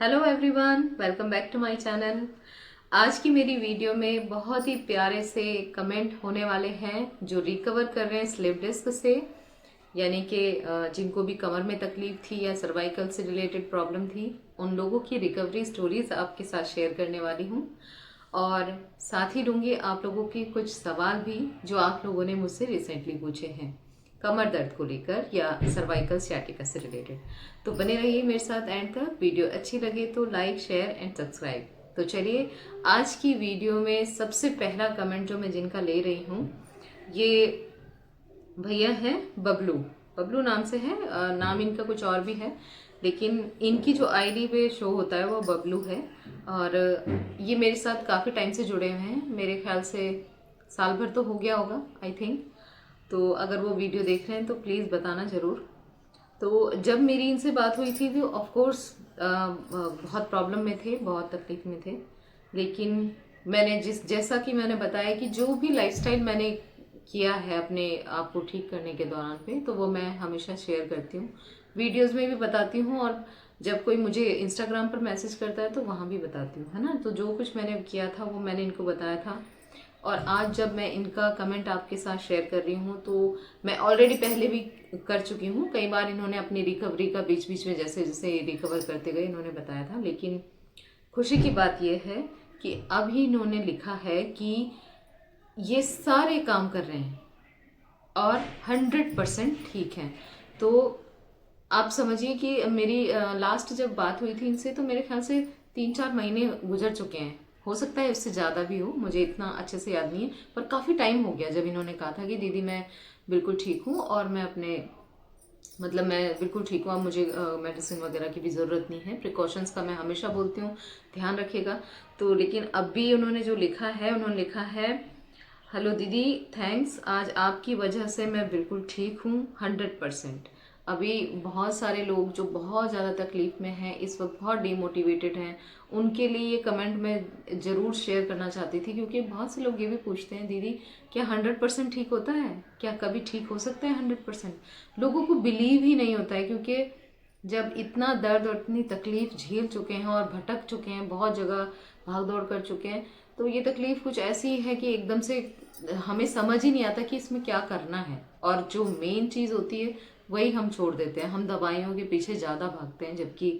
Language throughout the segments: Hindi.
Hello everyone, welcome back to my channel. आज की मेरी वीडियो में बहुत ही प्यारे से कमेंट होने वाले हैं जो रिकवर कर रहे हैं स्लिप डिस्क से, यानी कि जिनको भी कमर में तकलीफ थी या सर्वाइकल से रिलेटेड प्रॉब्लम थी, उन लोगों की रिकवरी स्टोरीज आपके साथ शेयर करने वाली हूँ। और साथ ही लूँगी आप लोगों के कुछ सवाल भी जो आप लोगों ने मुझसे रिसेंटली पूछे हैं कमर दर्द को लेकर या सर्वाइकल सियाटिका से रिलेटेड। तो बने रहिए मेरे साथ एंड तक। वीडियो अच्छी लगे तो लाइक, शेयर एंड सब्सक्राइब। तो चलिए, आज की वीडियो में सबसे पहला कमेंट जो मैं जिनका ले रही हूँ, ये भैया हैं बबलू। बबलू नाम से है, नाम इनका कुछ और भी है, लेकिन इनकी जो आईडी पे शो होता है वो बबलू है। और ये मेरे साथ काफ़ी टाइम से जुड़े हुए हैं, मेरे ख्याल से साल भर तो हो गया होगा आई थिंक। तो अगर वो वीडियो देख रहे हैं तो प्लीज़ बताना ज़रूर। तो जब मेरी इनसे बात हुई थी तो ऑफ कोर्स बहुत प्रॉब्लम में थे, बहुत तकलीफ में थे, लेकिन मैंने जैसा कि मैंने बताया कि जो भी लाइफस्टाइल मैंने किया है अपने आप को ठीक करने के दौरान पे, तो वो मैं हमेशा शेयर करती हूँ, वीडियोस में भी बताती हूँ, और जब कोई मुझे इंस्टाग्राम पर मैसेज करता है तो वहाँ भी बताती हूँ, है ना। तो जो कुछ मैंने किया था वो मैंने इनको बताया था। और आज जब मैं इनका कमेंट आपके साथ शेयर कर रही हूँ तो मैं ऑलरेडी पहले भी कर चुकी हूँ कई बार। इन्होंने अपनी रिकवरी का बीच बीच में जैसे जैसे रिकवर करते गए इन्होंने बताया था, लेकिन खुशी की बात यह है कि अभी इन्होंने लिखा है कि ये सारे काम कर रहे हैं और 100% ठीक है। तो आप समझिए कि मेरी लास्ट जब बात हुई थी इनसे तो मेरे ख्याल से 3-4 महीने गुजर चुके हैं, हो सकता है उससे ज़्यादा भी हो, मुझे इतना अच्छे से याद नहीं है, पर काफ़ी टाइम हो गया जब इन्होंने कहा था कि दीदी मैं बिल्कुल ठीक हूँ और मैं अपने मतलब मैं बिल्कुल ठीक हूँ, अब मुझे मेडिसिन वगैरह की भी ज़रूरत नहीं है। प्रिकॉशंस का मैं हमेशा बोलती हूँ, ध्यान रखिएगा। तो लेकिन अब भी उन्होंने जो लिखा है, उन्होंने लिखा है, हेलो दीदी, थैंक्स, आज आपकी वजह से मैं बिल्कुल ठीक हूँ 100%। अभी बहुत सारे लोग जो बहुत ज़्यादा तकलीफ में हैं, इस वक्त बहुत डिमोटिवेटेड हैं, उनके लिए ये कमेंट मैं ज़रूर शेयर करना चाहती थी, क्योंकि बहुत से लोग ये भी पूछते हैं, दीदी क्या 100% ठीक होता है, क्या कभी ठीक हो सकता है 100%। लोगों को बिलीव ही नहीं होता है, क्योंकि जब इतना दर्द और इतनी तकलीफ झेल चुके हैं और भटक चुके हैं, बहुत जगह भाग दौड़ कर चुके हैं, तो ये तकलीफ कुछ ऐसी है कि एकदम से हमें समझ ही नहीं आता कि इसमें क्या करना है, और जो मेन चीज़ होती है वही हम छोड़ देते हैं। हम दवाइयों के पीछे ज़्यादा भागते हैं, जबकि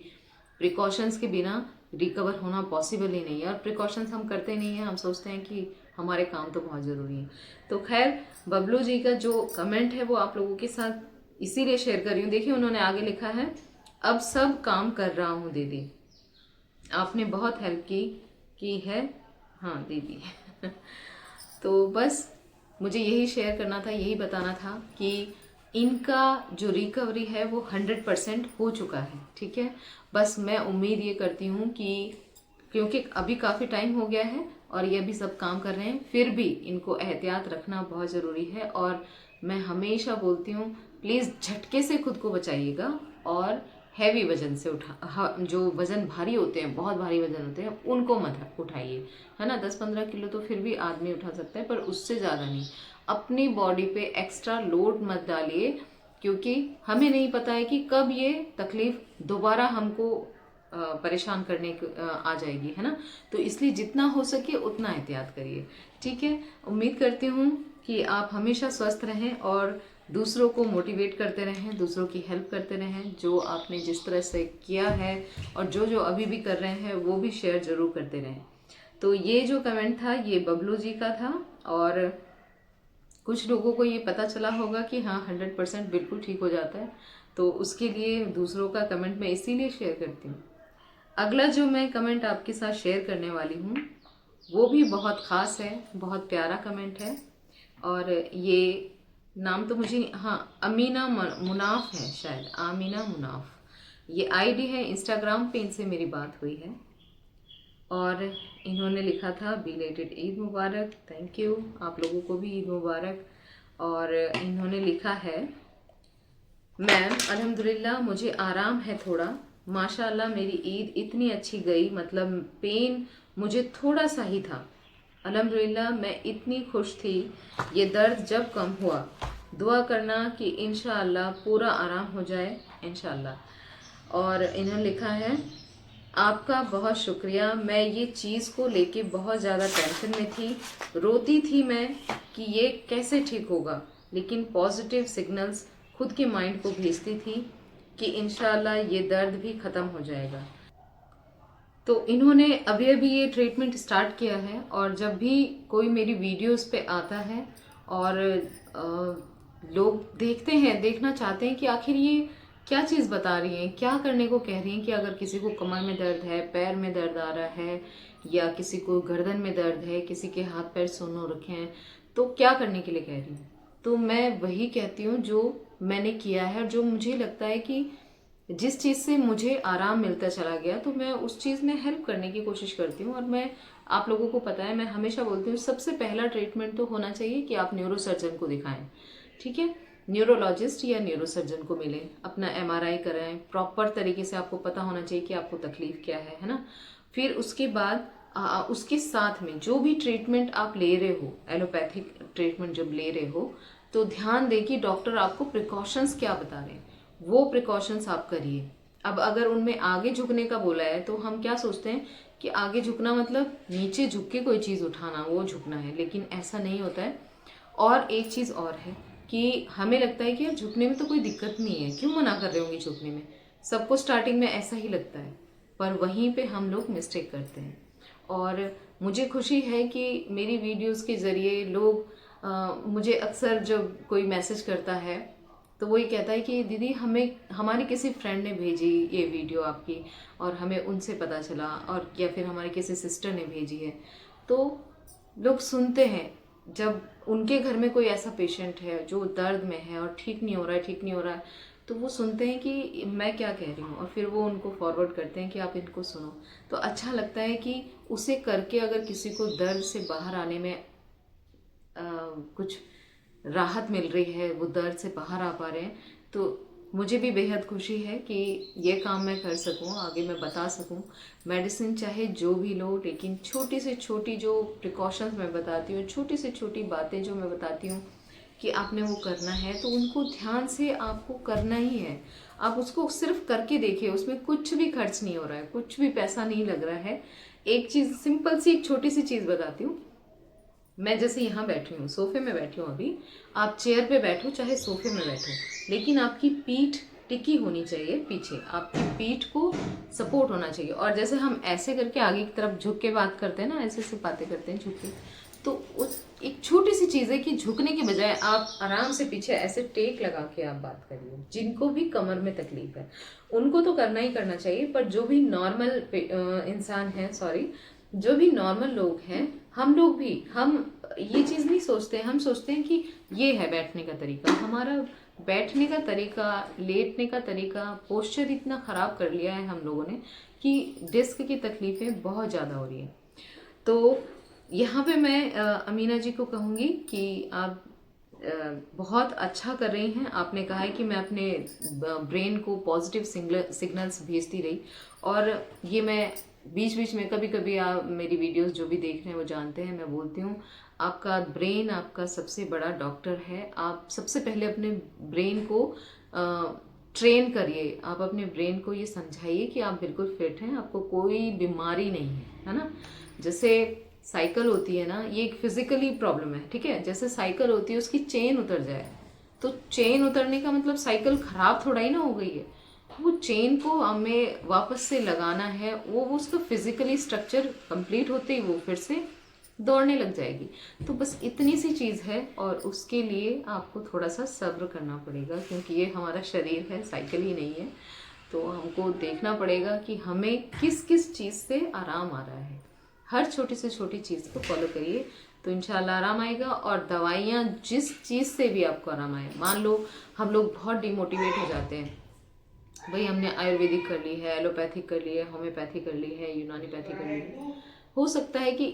प्रिकॉशंस के बिना रिकवर होना पॉसिबल ही नहीं है। और प्रिकॉशंस हम करते नहीं हैं, हम सोचते हैं कि हमारे काम तो बहुत ज़रूरी है। तो खैर, बबलू जी का जो कमेंट है वो आप लोगों के साथ इसीलिए शेयर कर रही हूँ। देखिए, उन्होंने आगे लिखा है, अब सब काम कर रहा हूँ दीदी, आपने बहुत हेल्प की है, हाँ दीदी। तो बस मुझे यही शेयर करना था, यही बताना था कि इनका जो रिकवरी है वो 100% हो चुका है, ठीक है। बस मैं उम्मीद ये करती हूँ कि क्योंकि अभी काफ़ी टाइम हो गया है और ये अभी सब काम कर रहे हैं, फिर भी इनको एहतियात रखना बहुत ज़रूरी है। और मैं हमेशा बोलती हूँ, प्लीज़ झटके से खुद को बचाइएगा और हैवी वजन से जो वज़न भारी होते हैं, बहुत भारी वज़न होते हैं, उनको मत उठाइए, है ना। 10-15 किलो तो फिर भी आदमी उठा सकता है, पर उससे ज़्यादा नहीं। अपनी बॉडी पे एक्स्ट्रा लोड मत डालिए, क्योंकि हमें नहीं पता है कि कब ये तकलीफ दोबारा हमको परेशान करने आ जाएगी, है ना। तो इसलिए जितना हो सके उतना एहतियात करिए, ठीक है। उम्मीद करती हूँ कि आप हमेशा स्वस्थ रहें और दूसरों को मोटिवेट करते रहें, दूसरों की हेल्प करते रहें, जो आपने जिस तरह से किया है और जो जो अभी भी कर रहे हैं वो भी शेयर ज़रूर करते रहें। तो ये जो कमेंट था ये बबलू जी का था, और कुछ लोगों को ये पता चला होगा कि हाँ 100% बिल्कुल ठीक हो जाता है, तो उसके लिए दूसरों का कमेंट मैं इसीलिए शेयर करती हूँ। अगला जो मैं कमेंट आपके साथ शेयर करने वाली हूँ वो भी बहुत ख़ास है, बहुत प्यारा कमेंट है। और ये नाम तो मुझे, हाँ, अमीना मुनाफ है शायद, आमीना मुनाफ ये आईडी है इंस्टाग्राम पे, इनसे मेरी बात हुई है और इन्होंने लिखा था, belated Eid Mubarak, thank you, आप लोगों को भी ईद मुबारक। और इन्होंने लिखा है, मैम अल्हम्दुलिल्लाह मुझे आराम है थोड़ा, माशाल्लाह मेरी ईद इतनी अच्छी गई, मतलब पेन मुझे थोड़ा सा ही था, अल्हम्दुलिल्लाह मैं इतनी खुश थी, ये दर्द जब कम हुआ, दुआ करना कि इंशाअल्लाह पूरा आराम हो जाए इंशाअल्लाह। और इन्होंने लिखा है, आपका बहुत शुक्रिया। मैं ये चीज़ को लेके बहुत ज़्यादा टेंशन में थी, रोती थी मैं कि ये कैसे ठीक होगा, लेकिन पॉजिटिव सिग्नल्स खुद के माइंड को भेजती थी कि इंशाल्लाह ये दर्द भी ख़त्म हो जाएगा। तो इन्होंने अभी अभी ये ट्रीटमेंट स्टार्ट किया है, और जब भी कोई मेरी वीडियोस पे आता है और लोग देखते हैं, देखना चाहते हैं कि आखिर ये क्या चीज़ बता रही हैं, क्या करने को कह रही हैं, कि अगर किसी को कमर में दर्द है, पैर में दर्द आ रहा है, या किसी को गर्दन में दर्द है, किसी के हाथ पैर सुन्न हो रखे हैं, तो क्या करने के लिए कह रही हैं। तो मैं वही कहती हूँ जो मैंने किया है, और जो मुझे लगता है कि जिस चीज़ से मुझे आराम मिलता चला गया, तो मैं उस चीज़ में हेल्प करने की कोशिश करती हूँ। और मैं, आप लोगों को पता है, मैं हमेशा बोलती हूँ सबसे पहला ट्रीटमेंट तो होना चाहिए कि आप न्यूरो सर्जन को दिखाएं, ठीक है, न्यूरोलॉजिस्ट या न्यूरो सर्जन को मिलें, अपना MRI कराएं, प्रॉपर तरीके से आपको पता होना चाहिए कि आपको तकलीफ क्या है ना। फिर उसके बाद उसके साथ में जो भी ट्रीटमेंट आप ले रहे हो, एलोपैथिक ट्रीटमेंट जब ले रहे हो, तो ध्यान दें कि डॉक्टर आपको प्रिकॉशंस क्या बता रहे हैं, वो प्रिकॉशंस आप करिए। अब अगर उनमें आगे झुकने का बोला है, तो हम क्या सोचते हैं कि आगे झुकना मतलब नीचे झुक के कोई चीज़ उठाना, वो झुकना है, लेकिन ऐसा नहीं होता है। और एक चीज़ और है कि हमें लगता है कि यार झुकने में तो कोई दिक्कत नहीं है, क्यों मना कर रहे होंगे झुकने में, सबको स्टार्टिंग में ऐसा ही लगता है, पर वहीं पे हम लोग मिस्टेक करते हैं। और मुझे खुशी है कि मेरी वीडियोस के ज़रिए लोग मुझे अक्सर जब कोई मैसेज करता है, तो वही कहता है कि दीदी हमें हमारी किसी फ्रेंड ने भेजी ये वीडियो आपकी, और हमें उनसे पता चला, और या फिर हमारी किसी सिस्टर ने भेजी है। तो लोग सुनते हैं, जब उनके घर में कोई ऐसा पेशेंट है जो दर्द में है और ठीक नहीं हो रहा है, ठीक नहीं हो रहा है, तो वो सुनते हैं कि मैं क्या कह रही हूँ, और फिर वो उनको फॉरवर्ड करते हैं कि आप इनको सुनो। तो अच्छा लगता है कि उसे करके अगर किसी को दर्द से बाहर आने में कुछ राहत मिल रही है, वो दर्द से बाहर आ पा रहे हैं, तो मुझे भी बेहद खुशी है कि ये काम मैं कर सकूं, आगे मैं बता सकूं। मेडिसिन चाहे जो भी लो, लेकिन छोटी से छोटी जो प्रिकॉशंस मैं बताती हूँ, छोटी से छोटी बातें जो मैं बताती हूँ कि आपने वो करना है, तो उनको ध्यान से आपको करना ही है। आप उसको सिर्फ करके देखिए, उसमें कुछ भी खर्च नहीं हो रहा है, कुछ भी पैसा नहीं लग रहा है। एक चीज़, सिंपल सी एक छोटी सी चीज़ बताती हूँ। मैं जैसे यहाँ बैठी हूँ, सोफे में बैठी हूँ अभी, आप चेयर पे बैठो चाहे सोफे में बैठो, लेकिन आपकी पीठ टिकी होनी चाहिए पीछे, आपकी पीठ को सपोर्ट होना चाहिए। और जैसे हम ऐसे करके आगे की तरफ झुक के बात करते हैं ना, ऐसे ऐसे बातें करते हैं झुक के, तो उस एक छोटी सी चीज़ है कि झुकने के बजाय आप आराम से पीछे ऐसे टेक लगा के आप बात करिए। जिनको भी कमर में तकलीफ है उनको तो करना ही करना चाहिए, पर जो भी नॉर्मल इंसान है, सॉरी, जो भी नॉर्मल लोग हैं, हम लोग भी, हम ये चीज़ नहीं सोचते, हम सोचते हैं कि ये है बैठने का तरीका। हमारा बैठने का तरीका, लेटने का तरीका, पोस्चर इतना ख़राब कर लिया है हम लोगों ने कि डिस्क की तकलीफ़ें बहुत ज़्यादा हो रही हैं। तो यहाँ पे मैं अमीना जी को कहूँगी कि आप बहुत अच्छा कर रही हैं। आपने कहा है कि मैं अपने ब्रेन को पॉजिटिव सिग्नल्स भेजती रही, और ये मैं बीच बीच में कभी कभी, आप मेरी वीडियोस जो भी देख रहे हैं वो जानते हैं, मैं बोलती हूँ आपका ब्रेन आपका सबसे बड़ा डॉक्टर है। आप सबसे पहले अपने ब्रेन को ट्रेन करिए, आप अपने ब्रेन को ये समझाइए कि आप बिल्कुल फिट हैं, आपको कोई बीमारी नहीं है ना। जैसे साइकिल होती है ना, ये एक फिजिकली प्रॉब्लम है, ठीक है, जैसे साइकिल होती है उसकी चेन उतर जाए, तो चेन उतरने का मतलब साइकिल खराब थोड़ा ही ना हो गई है, वो चेन को हमें वापस से लगाना है, वो उसका फिजिकली स्ट्रक्चर कंप्लीट होते ही वो फिर से दौड़ने लग जाएगी। तो बस इतनी सी चीज़ है, और उसके लिए आपको थोड़ा सा सब्र करना पड़ेगा, क्योंकि ये हमारा शरीर है, साइकिल ही नहीं है। तो हमको देखना पड़ेगा कि हमें किस किस चीज़ से आराम आ रहा है। हर छोटी से छोटी चीज़ को फॉलो करिए, तो इंशाल्लाह आराम आएगा। और दवाइयाँ जिस चीज़ से भी आपको आराम आए, मान लो हम लोग बहुत डिमोटिवेट हो जाते हैं, भाई हमने आयुर्वेदिक कर ली है, एलोपैथिक कर ली है, होम्योपैथी कर ली है, यूनानीपैथी कर ली है, हो सकता है कि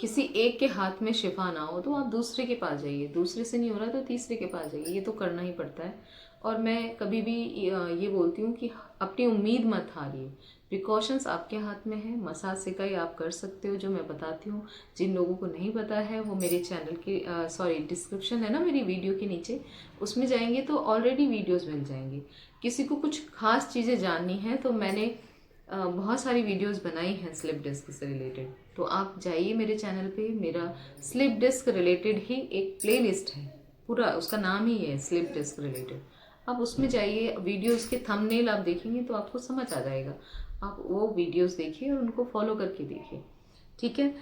किसी एक के हाथ में शिफा ना हो, तो आप दूसरे के पास जाइए, दूसरे से नहीं हो रहा तो तीसरे के पास जाइए, ये तो करना ही पड़ता है। और मैं कभी भी ये बोलती हूँ कि अपनी उम्मीद मत हारिए, प्रिकॉशंस आपके हाथ में है। मसाज सिकाई आप कर सकते हो, जो मैं बताती हूँ। जिन लोगों को नहीं पता है वो मेरे चैनल की सॉरी डिस्क्रिप्शन है ना मेरी वीडियो के नीचे, उसमें जाएंगे तो ऑलरेडी वीडियोस मिल जाएंगे। किसी को कुछ खास चीज़ें जाननी है तो मैंने बहुत सारी वीडियोस बनाई हैं स्लिप डिस्क से रिलेटेड, तो आप जाइए मेरे चैनल पे, मेरा स्लिप डिस्क रिलेटेड ही एक प्लेलिस्ट है, पूरा उसका नाम ही है स्लिप डिस्क रिलेटेड। आप उसमें जाइए, वीडियोस के थंबनेल आप देखेंगे तो आपको समझ आ जाएगा। आप वो वीडियोस देखिए और उनको फॉलो करके देखिए, ठीक है।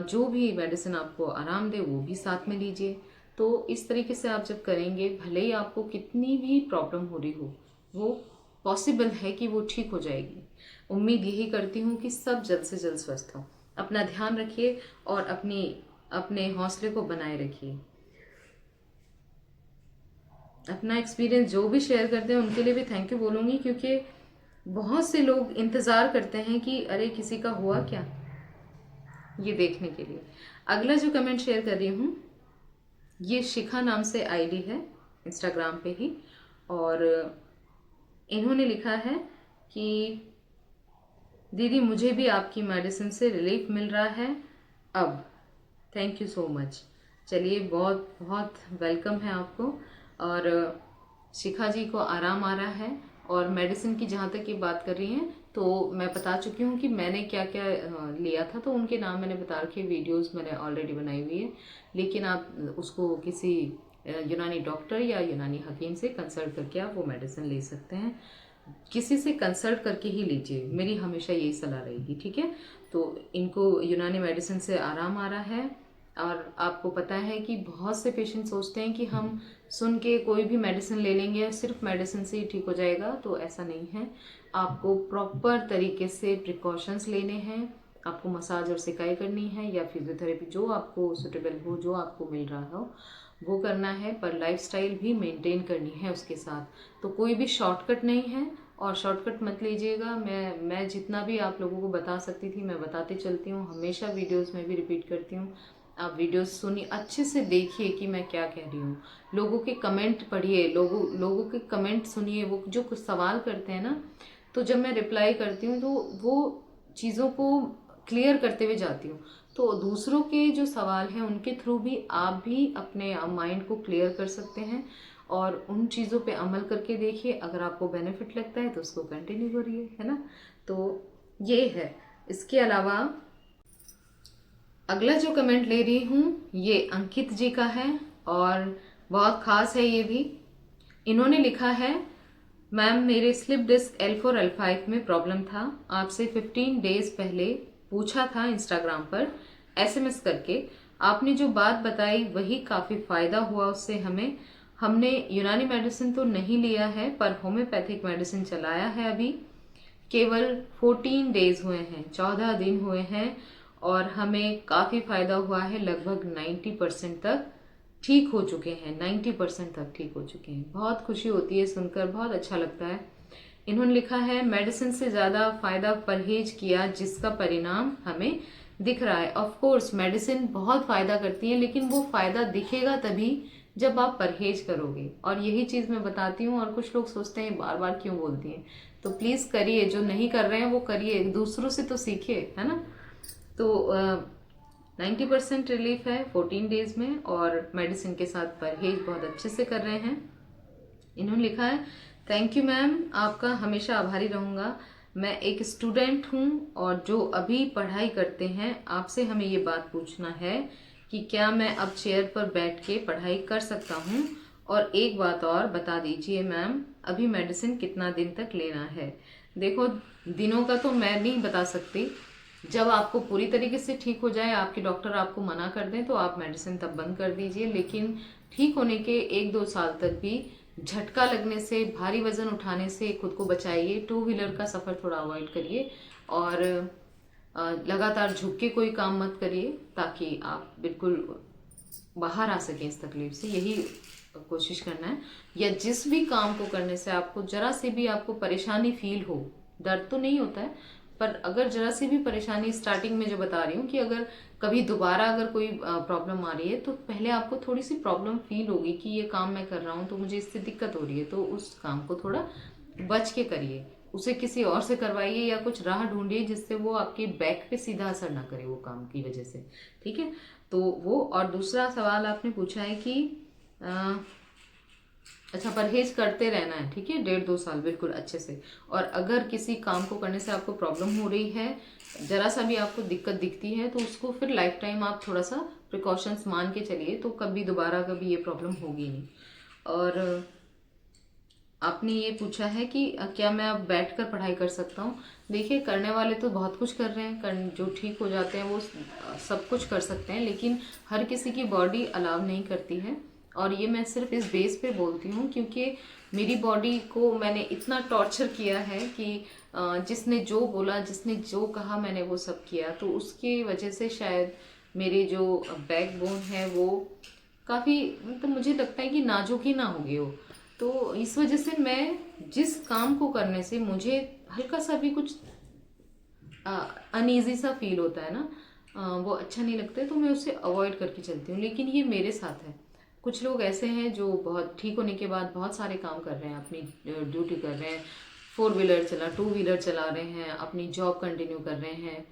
जो भी मेडिसिन आपको आराम दे वो भी साथ में लीजिए। तो इस तरीके से आप जब करेंगे, भले ही आपको कितनी भी प्रॉब्लम हो रही हो, वो पॉसिबल है कि वो ठीक हो जाएगी। उम्मीद यही करती हूँ कि सब जल्द से जल्द स्वस्थ हो। अपना ध्यान रखिए और अपने हौसले को बनाए रखिए। अपना एक्सपीरियंस जो भी शेयर करते हैं उनके लिए भी थैंक यू बोलूँगी, क्योंकि बहुत से लोग इंतज़ार करते हैं कि अरे किसी का हुआ क्या, ये देखने के लिए। अगला जो कमेंट शेयर कर रही हूँ, ये शिखा नाम से आईडी है इंस्टाग्राम पे ही, और इन्होंने लिखा है कि दीदी मुझे भी आपकी मेडिसिन से रिलीफ मिल रहा है अब, थैंक यू सो मच। चलिए, बहुत बहुत वेलकम है आपको। और शिखा जी को आराम आ रहा है। और मेडिसिन की जहाँ तक ये बात कर रही हैं, तो मैं बता चुकी हूँ कि मैंने क्या क्या लिया था, तो उनके नाम मैंने बता रखे, वीडियोस मैंने ऑलरेडी बनाई हुई है। लेकिन आप उसको किसी यूनानी डॉक्टर या यूनानी हकीम से कंसल्ट करके आप वो मेडिसिन ले सकते हैं। किसी से कंसल्ट करके ही लीजिए, मेरी हमेशा यही सलाह रहेगी, ठीक है। तो इनको यूनानी मेडिसिन से आराम आ रहा है। और आपको पता है कि बहुत से पेशेंट सोचते हैं कि हम सुन के कोई भी मेडिसिन ले लेंगे और सिर्फ मेडिसिन से ही ठीक हो जाएगा, तो ऐसा नहीं है। आपको प्रॉपर तरीके से प्रिकॉशंस लेने हैं। आपको मसाज और सिकाई करनी है या फिजियोथेरेपी, जो आपको सुटेबल हो, जो आपको मिल रहा हो वो करना है, पर लाइफस्टाइल भी मेंटेन करनी है उसके साथ। तो कोई भी शॉर्टकट नहीं है, और शॉर्टकट मत लीजिएगा। मैं जितना भी आप लोगों को बता सकती थी मैं बताते चलती हूँ, हमेशा वीडियोस में भी रिपीट करती हूँ। आप वीडियोस सुनिए, अच्छे से देखिए कि मैं क्या कह रही हूँ। लोगों के कमेंट पढ़िए, लोगों के कमेंट सुनिए, वो जो कुछ सवाल करते हैं ना, तो जब मैं रिप्लाई करती हूँ तो वो चीज़ों को क्लियर करते हुए जाती हूँ। तो दूसरों के जो सवाल हैं उनके थ्रू भी आप भी अपने माइंड को क्लियर कर सकते हैं, और उन चीज़ों पे अमल करके देखिए। अगर आपको बेनिफिट लगता है तो उसको कंटिन्यू करिए, है ना। तो ये है। इसके अलावा अगला जो कमेंट ले रही हूँ ये अंकित जी का है, और बहुत खास है ये भी। इन्होंने लिखा है, मैम मेरे स्लिप डिस्क L4 L5 में प्रॉब्लम था, आपसे 15 डेज पहले पूछा था इंस्टाग्राम पर SMS करके। आपने जो बात बताई वही काफ़ी फ़ायदा हुआ उससे हमें। हमने यूनानी मेडिसिन तो नहीं लिया है, पर होम्योपैथिक मेडिसिन चलाया है अभी। केवल 14 डेज हुए हैं, 14 दिन हुए हैं, और हमें काफ़ी फ़ायदा हुआ है। लगभग 90% तक ठीक हो चुके हैं, 90% तक ठीक हो चुके हैं। बहुत खुशी होती है सुनकर, बहुत अच्छा लगता है। इन्होंने लिखा है, मेडिसिन से ज़्यादा फ़ायदा परहेज किया जिसका परिणाम हमें दिख रहा है। ऑफ कोर्स मेडिसिन बहुत फ़ायदा करती है, लेकिन वो फ़ायदा दिखेगा तभी जब आप परहेज करोगे। और यही चीज़ मैं बताती हूँ, और कुछ लोग सोचते हैं बार बार क्यों बोलती हैं, तो प्लीज़ करिए। जो नहीं कर रहे हैं वो करिए, दूसरों से तो सीखिए, है ना। तो 90% रिलीफ है 14 डेज में, और मेडिसिन के साथ परहेज बहुत अच्छे से कर रहे हैं। इन्होंने लिखा है, थैंक यू मैम, आपका हमेशा आभारी रहूँगा। मैं एक स्टूडेंट हूँ और जो अभी पढ़ाई करते हैं, आपसे हमें ये बात पूछना है कि क्या मैं अब चेयर पर बैठ के पढ़ाई कर सकता हूँ। और एक बात और बता दीजिए मैम, अभी मेडिसिन कितना दिन तक लेना है। देखो, दिनों का तो मैं नहीं बता सकती। जब आपको पूरी तरीके से ठीक हो जाए, आपके डॉक्टर आपको मना कर दें, तो आप मेडिसिन तब बंद कर दीजिए। लेकिन ठीक होने के 1-2 साल तक भी झटका लगने से, भारी वजन उठाने से खुद को बचाइए। 2 व्हीलर का सफ़र थोड़ा अवॉइड करिए, और लगातार झुक के कोई काम मत करिए, ताकि आप बिल्कुल बाहर आ सकें इस तकलीफ से। यही कोशिश करना है। या जिस भी काम को करने से आपको जरा से भी आपको परेशानी फील हो, दर्द तो नहीं होता है, पर अगर जरा सी भी परेशानी, स्टार्टिंग में जो बता रही हूँ कि अगर कभी दोबारा अगर कोई प्रॉब्लम आ रही है, तो पहले आपको थोड़ी सी प्रॉब्लम फील होगी कि ये काम मैं कर रहा हूँ तो मुझे इससे दिक्कत हो रही है, तो उस काम को थोड़ा बच के करिए। उसे किसी और से करवाइए, या कुछ राह ढूंढिए जिससे वो आपके बैक पे सीधा असर ना करे वो काम की वजह से, ठीक है। तो वो, और दूसरा सवाल आपने पूछा है कि अच्छा, परहेज करते रहना है, ठीक है, 1.5-2 साल बिल्कुल अच्छे से। और अगर किसी काम को करने से आपको प्रॉब्लम हो रही है, जरा सा भी आपको दिक्कत दिखती है, तो उसको फिर लाइफ टाइम आप थोड़ा सा प्रिकॉशंस मान के चलिए, तो कभी दोबारा कभी ये प्रॉब्लम होगी नहीं। और आपने ये पूछा है कि क्या मैं अब बैठ कर पढ़ाई कर सकता हूँ। देखिए, करने वाले तो बहुत कुछ कर रहे हैं, जो ठीक हो जाते हैं वो सब कुछ कर सकते हैं, लेकिन हर किसी की बॉडी अलाउ नहीं करती है। और ये मैं सिर्फ इस बेस पे बोलती हूँ क्योंकि मेरी बॉडी को मैंने इतना टॉर्चर किया है कि जिसने जो बोला, जिसने जो कहा, मैंने वो सब किया। तो उसकी वजह से शायद मेरे जो बैकबोन है वो काफ़ी, मतलब मुझे लगता है कि नाजुक ही ना हो गए हो। तो इस वजह से मैं जिस काम को करने से मुझे हल्का सा भी कुछ अनईजी सा फील होता है ना, वो अच्छा नहीं लगता है, तो मैं उससे अवॉइड करके चलती हूँ। लेकिन ये मेरे साथ है। कुछ लोग ऐसे हैं जो बहुत ठीक होने के बाद बहुत सारे काम कर रहे हैं, अपनी ड्यूटी कर रहे हैं, 4 व्हीलर चला, 2 व्हीलर चला रहे हैं, अपनी जॉब कंटिन्यू कर रहे हैं,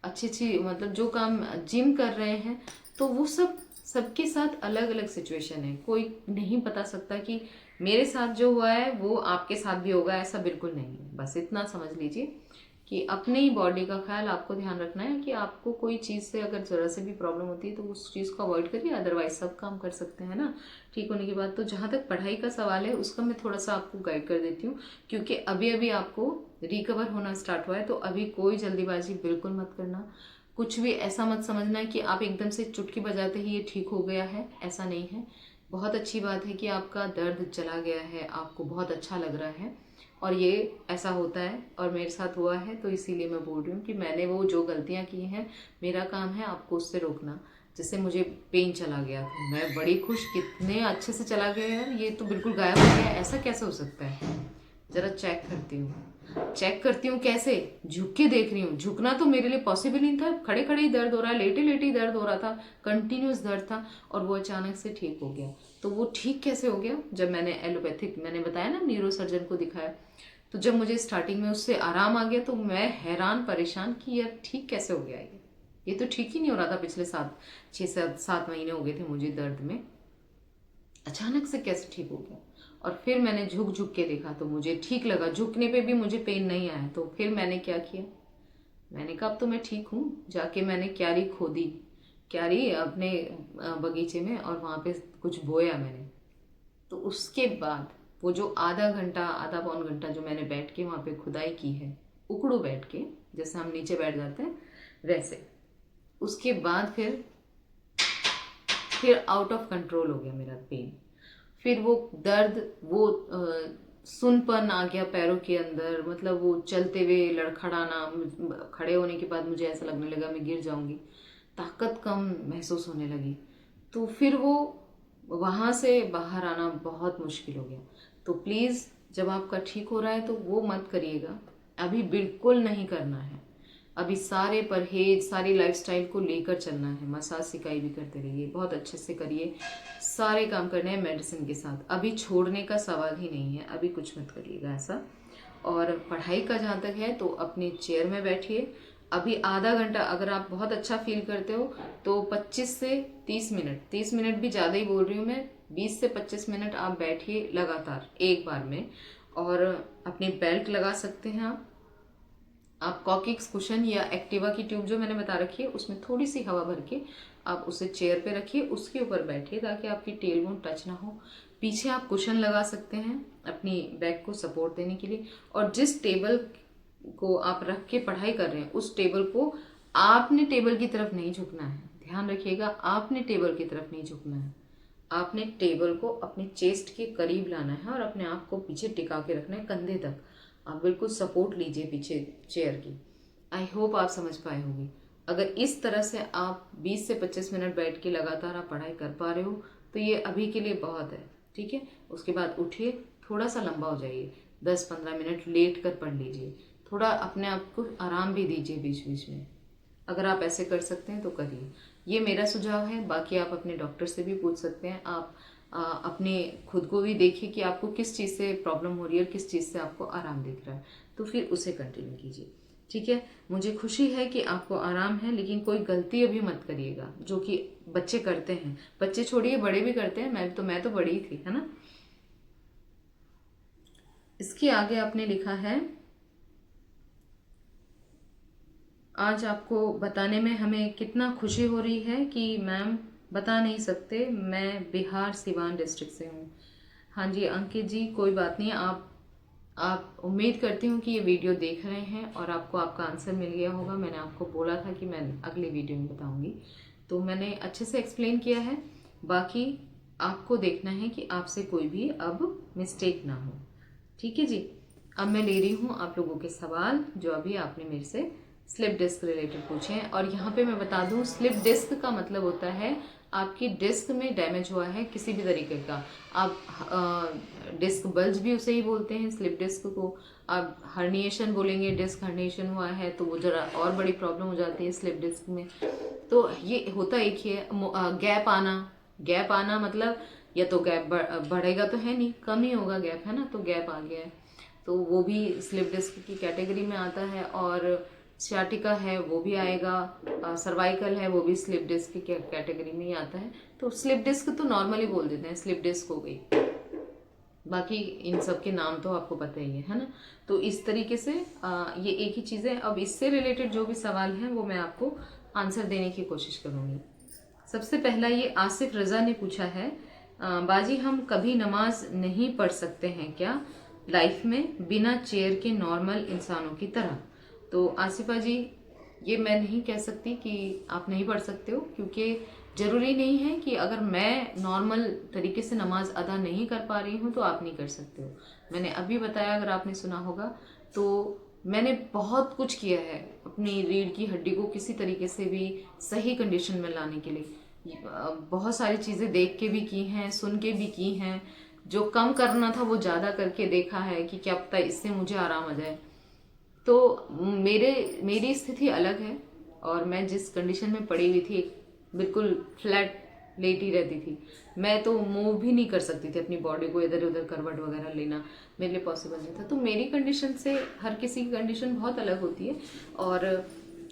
अच्छी अच्छी, मतलब जो काम जिम कर रहे हैं। तो वो सबके साथ अलग अलग सिचुएशन है। कोई नहीं बता सकता कि मेरे साथ जो हुआ है वो आपके साथ भी होगा, ऐसा बिल्कुल नहीं है। बस इतना समझ लीजिए कि अपने ही बॉडी का ख्याल आपको ध्यान रखना है कि आपको कोई चीज़ से अगर ज़रा से भी प्रॉब्लम होती है तो उस चीज़ को अवॉइड करिए, अदरवाइज सब काम कर सकते हैं ना ठीक होने के बाद। तो जहाँ तक पढ़ाई का सवाल है उसका मैं थोड़ा सा आपको गाइड कर देती हूँ, क्योंकि अभी अभी आपको रिकवर होना स्टार्ट हुआ है। तो अभी कोई जल्दीबाजी बिल्कुल मत करना। कुछ भी ऐसा मत समझना कि आप एकदम से चुटकी बजाते ही ये ठीक हो गया है, ऐसा नहीं है। बहुत अच्छी बात है कि आपका दर्द चला गया है, आपको बहुत अच्छा लग रहा है। और ये ऐसा होता है और मेरे साथ हुआ है, तो इसीलिए मैं बोल रही हूँ कि मैंने वो जो गलतियाँ की हैं, मेरा काम है आपको उससे रोकना। जिससे मुझे पेन चला गया था, मैं बड़ी खुश, कितने अच्छे से चला गया यार, ये तो बिल्कुल गायब हो गया, ऐसा कैसे हो सकता है। जरा चेक करती हूँ, चेक करती हूँ कैसे, झुक के देख रही हूँ। झुकना तो मेरे लिए पॉसिबल नहीं था, खड़े खड़े ही दर्द हो रहा है, लेटे लेटे ही दर्द हो रहा था, कंटिन्यूस दर्द था, और वो अचानक से ठीक हो गया। तो वो ठीक कैसे हो गया, जब मैंने एलोपैथिक, मैंने बताया ना, न्यूरो सर्जन को दिखाया। तो जब मुझे स्टार्टिंग में उससे आराम आ गया तो मैं हैरान परेशान कि यार ठीक कैसे हो गया ये तो ठीक ही नहीं हो रहा था। पिछले 6-7 महीने हो गए थे मुझे दर्द में, अचानक से कैसे ठीक हो गया। और फिर मैंने झुक झुक के देखा तो मुझे ठीक लगा, झुकने पे भी मुझे पेन नहीं आया। तो फिर मैंने क्या किया, मैंने कहा अब तो मैं ठीक हूँ। जाके मैंने क्यारी खोदी, क्यारी अपने बगीचे में, और वहाँ पे कुछ बोया मैंने। तो उसके बाद वो जो आधा घंटा, आधा पौन घंटा जो मैंने बैठ के वहाँ पे खुदाई की है, उकड़ू बैठ के, जैसे हम नीचे बैठ जाते हैं वैसे, उसके बाद फिर आउट ऑफ कंट्रोल हो गया मेरा पेन। फिर वो दर्द, वो सुनपन आ गया पैरों के अंदर, मतलब वो चलते हुए लड़खड़ाना, खड़े होने के बाद मुझे ऐसा लगने लगा मैं गिर जाऊंगी, ताकत कम महसूस होने लगी। तो फिर वो वहाँ से बाहर आना बहुत मुश्किल हो गया। तो प्लीज़, जब आपका ठीक हो रहा है तो वो मत करिएगा, अभी बिल्कुल नहीं करना है। अभी सारे परहेज, सारी लाइफस्टाइल को लेकर चलना है। मसाज सिकाई भी करते रहिए, बहुत अच्छे से करिए, सारे काम करने हैं मेडिसिन के साथ। अभी छोड़ने का सवाल ही नहीं है, अभी कुछ मत करिएगा ऐसा। और पढ़ाई का जहाँ तक है तो अपनी चेयर में बैठिए। अभी आधा घंटा, अगर आप बहुत अच्छा फील करते हो तो 25 से 30 मिनट, 30 मिनट भी ज़्यादा ही बोल रही हूँ मैं, 20 से 25 मिनट आप बैठिए लगातार एक बार में। और अपनी बेल्ट लगा सकते हैं आप कॉकिक्स कुशन या एक्टिवा की ट्यूब जो मैंने बता रखी है उसमें थोड़ी सी हवा भर के आप उसे चेयर पे रखिए, उसके ऊपर बैठिए ताकि आपकी टेल बोन टच ना हो। पीछे आप कुशन लगा सकते हैं अपनी बैक को सपोर्ट देने के लिए। और जिस टेबल को आप रख के पढ़ाई कर रहे हैं उस टेबल को, आपने टेबल की तरफ नहीं झुकना है, ध्यान रखिएगा, आपने टेबल की तरफ नहीं झुकना है। आपने टेबल को अपने चेस्ट के करीब लाना है और अपने आप को पीछे टिका के रखना है, कंधे तक। आप बिल्कुल सपोर्ट लीजिए पीछे चेयर की। आई होप आप समझ पाए होंगे। अगर इस तरह से आप 20 से 25 मिनट बैठ के लगातार आप पढ़ाई कर पा रहे हो तो ये अभी के लिए बहुत है, ठीक है। उसके बाद उठिए, थोड़ा सा लंबा हो जाइए, 10-15 मिनट लेट कर पढ़ लीजिए, थोड़ा अपने आप को आराम भी दीजिए बीच बीच में। अगर आप ऐसे कर सकते हैं तो करिए, ये मेरा सुझाव है। बाकी आप अपने डॉक्टर से भी पूछ सकते हैं। आप अपने खुद को भी देखिए कि आपको किस चीज़ से प्रॉब्लम हो रही है और किस चीज़ से आपको आराम दिख रहा है, तो फिर उसे कंटिन्यू कीजिए, ठीक है। मुझे खुशी है कि आपको आराम है, लेकिन कोई गलती अभी मत करिएगा जो कि बच्चे करते हैं। बच्चे छोड़िए, बड़े भी करते हैं, मैं तो बड़ी ही थी, है ना। इसके आगे आपने लिखा है, आज आपको बताने में हमें कितना खुशी हो रही है कि मैम बता नहीं सकते, मैं बिहार सिवान डिस्ट्रिक्ट से हूँ। हाँ जी अंकित जी, कोई बात नहीं। आप उम्मीद करती हूँ कि ये वीडियो देख रहे हैं और आपको आपका आंसर मिल गया होगा। मैंने आपको बोला था कि मैं अगली वीडियो में बताऊंगी, तो मैंने अच्छे से एक्सप्लेन किया है। बाकी आपको देखना है कि आपसे कोई भी अब मिस्टेक ना हो। ठीक है जी। अब मैं ले रही हूँ आप लोगों के सवाल जो अभी आपने मेरे से स्लिप डिस्क रिलेटेड पूछे हैं। और यहाँ पे मैं बता दूँ, स्लिप डिस्क का मतलब होता है आपकी डिस्क में डैमेज हुआ है किसी भी तरीके का। आप डिस्क बल्ज भी उसे ही बोलते हैं, स्लिप डिस्क को। आप हर्निएशन बोलेंगे, डिस्क हर्निएशन हुआ है तो वो जरा और बड़ी प्रॉब्लम हो जाती है स्लिप डिस्क में। तो ये होता एक ही है। गैप आना मतलब या तो गैप बढ़ेगा तो है नहीं, कम ही होगा गैप, है ना, तो गैप आ गया है तो वो भी स्लिप डिस्क की कैटेगरी में आता है। और सियाटिका है वो भी आएगा, सर्वाइकल है वो भी स्लिप डिस्क की कैटेगरी में ही आता है। तो स्लिप डिस्क तो नॉर्मली बोल देते हैं, स्लिप डिस्क हो गई। बाकी इन सब के नाम तो आपको पता ही है ना। तो इस तरीके से ये एक ही चीज़ है। अब इससे रिलेटेड जो भी सवाल हैं वो मैं आपको आंसर देने की कोशिश करूँगी। सबसे पहला ये आसिफ रज़ा ने पूछा है, बाजी हम कभी नमाज नहीं पढ़ सकते हैं क्या लाइफ में बिना चेयर के नॉर्मल इंसानों की तरह? तो आसिफा जी, ये मैं नहीं कह सकती कि आप नहीं पढ़ सकते हो, क्योंकि ज़रूरी नहीं है कि अगर मैं नॉर्मल तरीके से नमाज अदा नहीं कर पा रही हूँ तो आप नहीं कर सकते हो। मैंने अभी बताया, अगर आपने सुना होगा, तो मैंने बहुत कुछ किया है अपनी रीढ़ की हड्डी को किसी तरीके से भी सही कंडीशन में लाने के लिए। बहुत सारी चीज़ें देख के भी की हैं, सुन के भी की हैं। जो कम करना था वो ज़्यादा करके देखा है कि क्या पता इससे मुझे आराम आ जाए। तो मेरी स्थिति अलग है और मैं जिस कंडीशन में पड़ी हुई थी, बिल्कुल फ्लैट लेटी रहती थी। मैं तो मूव भी नहीं कर सकती थी अपनी बॉडी को, इधर उधर करवट वगैरह लेना मेरे लिए पॉसिबल नहीं था। तो मेरी कंडीशन से हर किसी की कंडीशन बहुत अलग होती है। और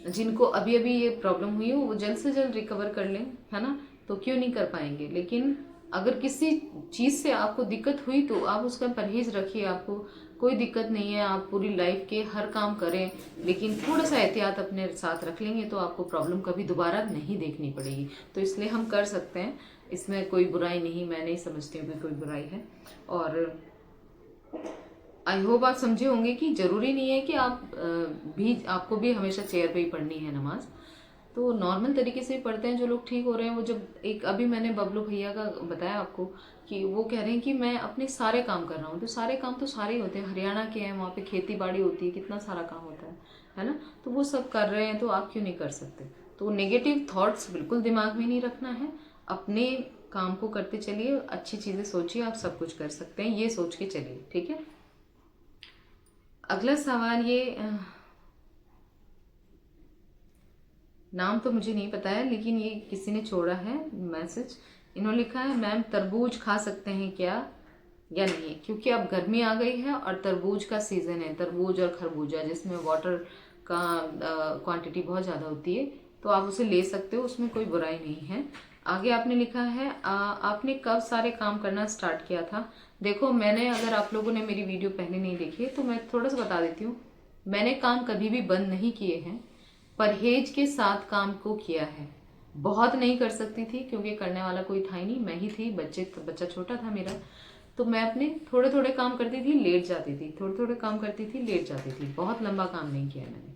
जिनको अभी अभी ये प्रॉब्लम हुई है वो जल्द से जल्द रिकवर कर लें, है ना, तो क्यों नहीं कर पाएंगे। लेकिन अगर किसी चीज़ से आपको दिक्कत हुई तो आप उसका परहेज रखिए, आपको कोई दिक्कत नहीं है, आप पूरी लाइफ के हर काम करें, लेकिन थोड़ा सा एहतियात अपने साथ रख लेंगे तो आपको प्रॉब्लम कभी दोबारा नहीं देखनी पड़ेगी। तो इसलिए हम कर सकते हैं, इसमें कोई बुराई नहीं, मैं नहीं समझती हूँ कि कोई बुराई है। और आई होप आप समझे होंगे कि ज़रूरी नहीं है कि आपको भी हमेशा चेयर पे ही पढ़नी है नमाज। तो नॉर्मल तरीके से ही पढ़ते हैं जो लोग ठीक हो रहे हैं। वो जब एक अभी मैंने बबलू भैया का बताया आपको कि वो कह रहे हैं कि मैं अपने सारे काम कर रहा हूँ, तो सारे काम तो सारे ही होते हैं। हरियाणा के हैं, वहाँ पे खेती बाड़ी होती है, कितना सारा काम होता है ना। तो वो सब कर रहे हैं तो आप क्यों नहीं कर सकते। तो नेगेटिव थॉट्स बिल्कुल दिमाग में नहीं रखना है, अपने काम को करते चलिए, अच्छी चीज़ें सोचिए, आप सब कुछ कर सकते हैं, ये सोच के चलिए, ठीक है। अगला सवाल ये नाम तो मुझे नहीं पता है, लेकिन ये किसी ने छोड़ा है मैसेज। इन्होंने लिखा है, मैम तरबूज खा सकते हैं क्या या नहीं, क्योंकि अब गर्मी आ गई है और तरबूज का सीज़न है, तरबूज और खरबूजा जिसमें वाटर का क्वांटिटी बहुत ज़्यादा होती है, तो आप उसे ले सकते हो, उसमें कोई बुराई नहीं है। आगे आपने लिखा है, आपने कब सारे काम करना स्टार्ट किया था? देखो मैंने, अगर आप लोगों ने मेरी वीडियो पहले नहीं देखी है तो मैं थोड़ा सा बता देती हूँ। मैंने काम कभी भी बंद नहीं किए हैं, परहेज के साथ काम को किया है। बहुत नहीं कर सकती थी क्योंकि करने वाला कोई था ही नहीं, मैं ही थी, बच्चा छोटा था मेरा। तो मैं अपने थोड़े थोड़े काम करती थी, लेट जाती थी, थोड़े थोड़े काम करती थी, लेट जाती थी, बहुत लंबा काम नहीं किया मैंने।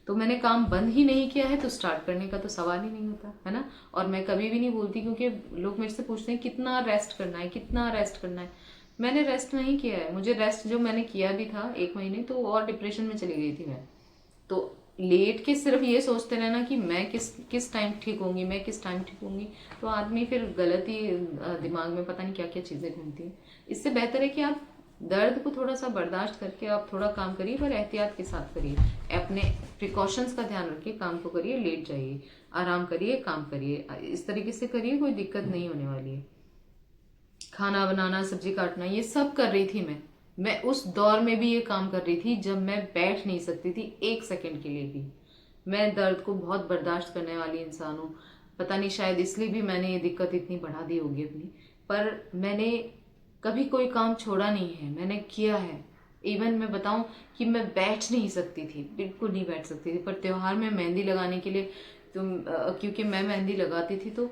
तो मैंने काम बंद ही नहीं किया है, तो स्टार्ट करने का तो सवाल ही नहीं होता, है ना। और मैं कभी भी नहीं बोलती, क्योंकि लोग मेरे से पूछते हैं कितना रेस्ट करना है, कितना रेस्ट करना है। मैंने रेस्ट नहीं किया है, मुझे रेस्ट जो मैंने किया भी था 1 महीने, तो और डिप्रेशन में चली गई थी मैं। तो लेट के सिर्फ ये सोचते रहना कि मैं किस टाइम ठीक होंगी, मैं किस टाइम ठीक होंगी, तो आदमी फिर गलत ही दिमाग में पता नहीं क्या क्या चीज़ें घूमती हैं। इससे बेहतर है कि आप दर्द को थोड़ा सा बर्दाश्त करके आप थोड़ा काम करिए, पर एहतियात के साथ करिए, अपने प्रिकॉशंस का ध्यान रखिए, काम को करिए, लेट जाइए, आराम करिए, काम करिए, इस तरीके से करिए, कोई दिक्कत नहीं होने वाली है। खाना बनाना, सब्जी काटना, ये सब कर रही थी मैं उस दौर में भी ये काम कर रही थी जब मैं बैठ नहीं सकती थी 1 सेकंड के लिए भी। मैं दर्द को बहुत बर्दाश्त करने वाली इंसान हूँ, पता नहीं शायद इसलिए भी मैंने ये दिक्कत इतनी बढ़ा दी होगी अपनी। पर मैंने कभी कोई काम छोड़ा नहीं है, मैंने किया है, इवन मैं बताऊं कि मैं बैठ नहीं सकती थी, बिल्कुल नहीं बैठ सकती थी। पर त्योहार में मेहंदी लगाने के लिए तो क्योंकि मैं मेहंदी लगाती थी तो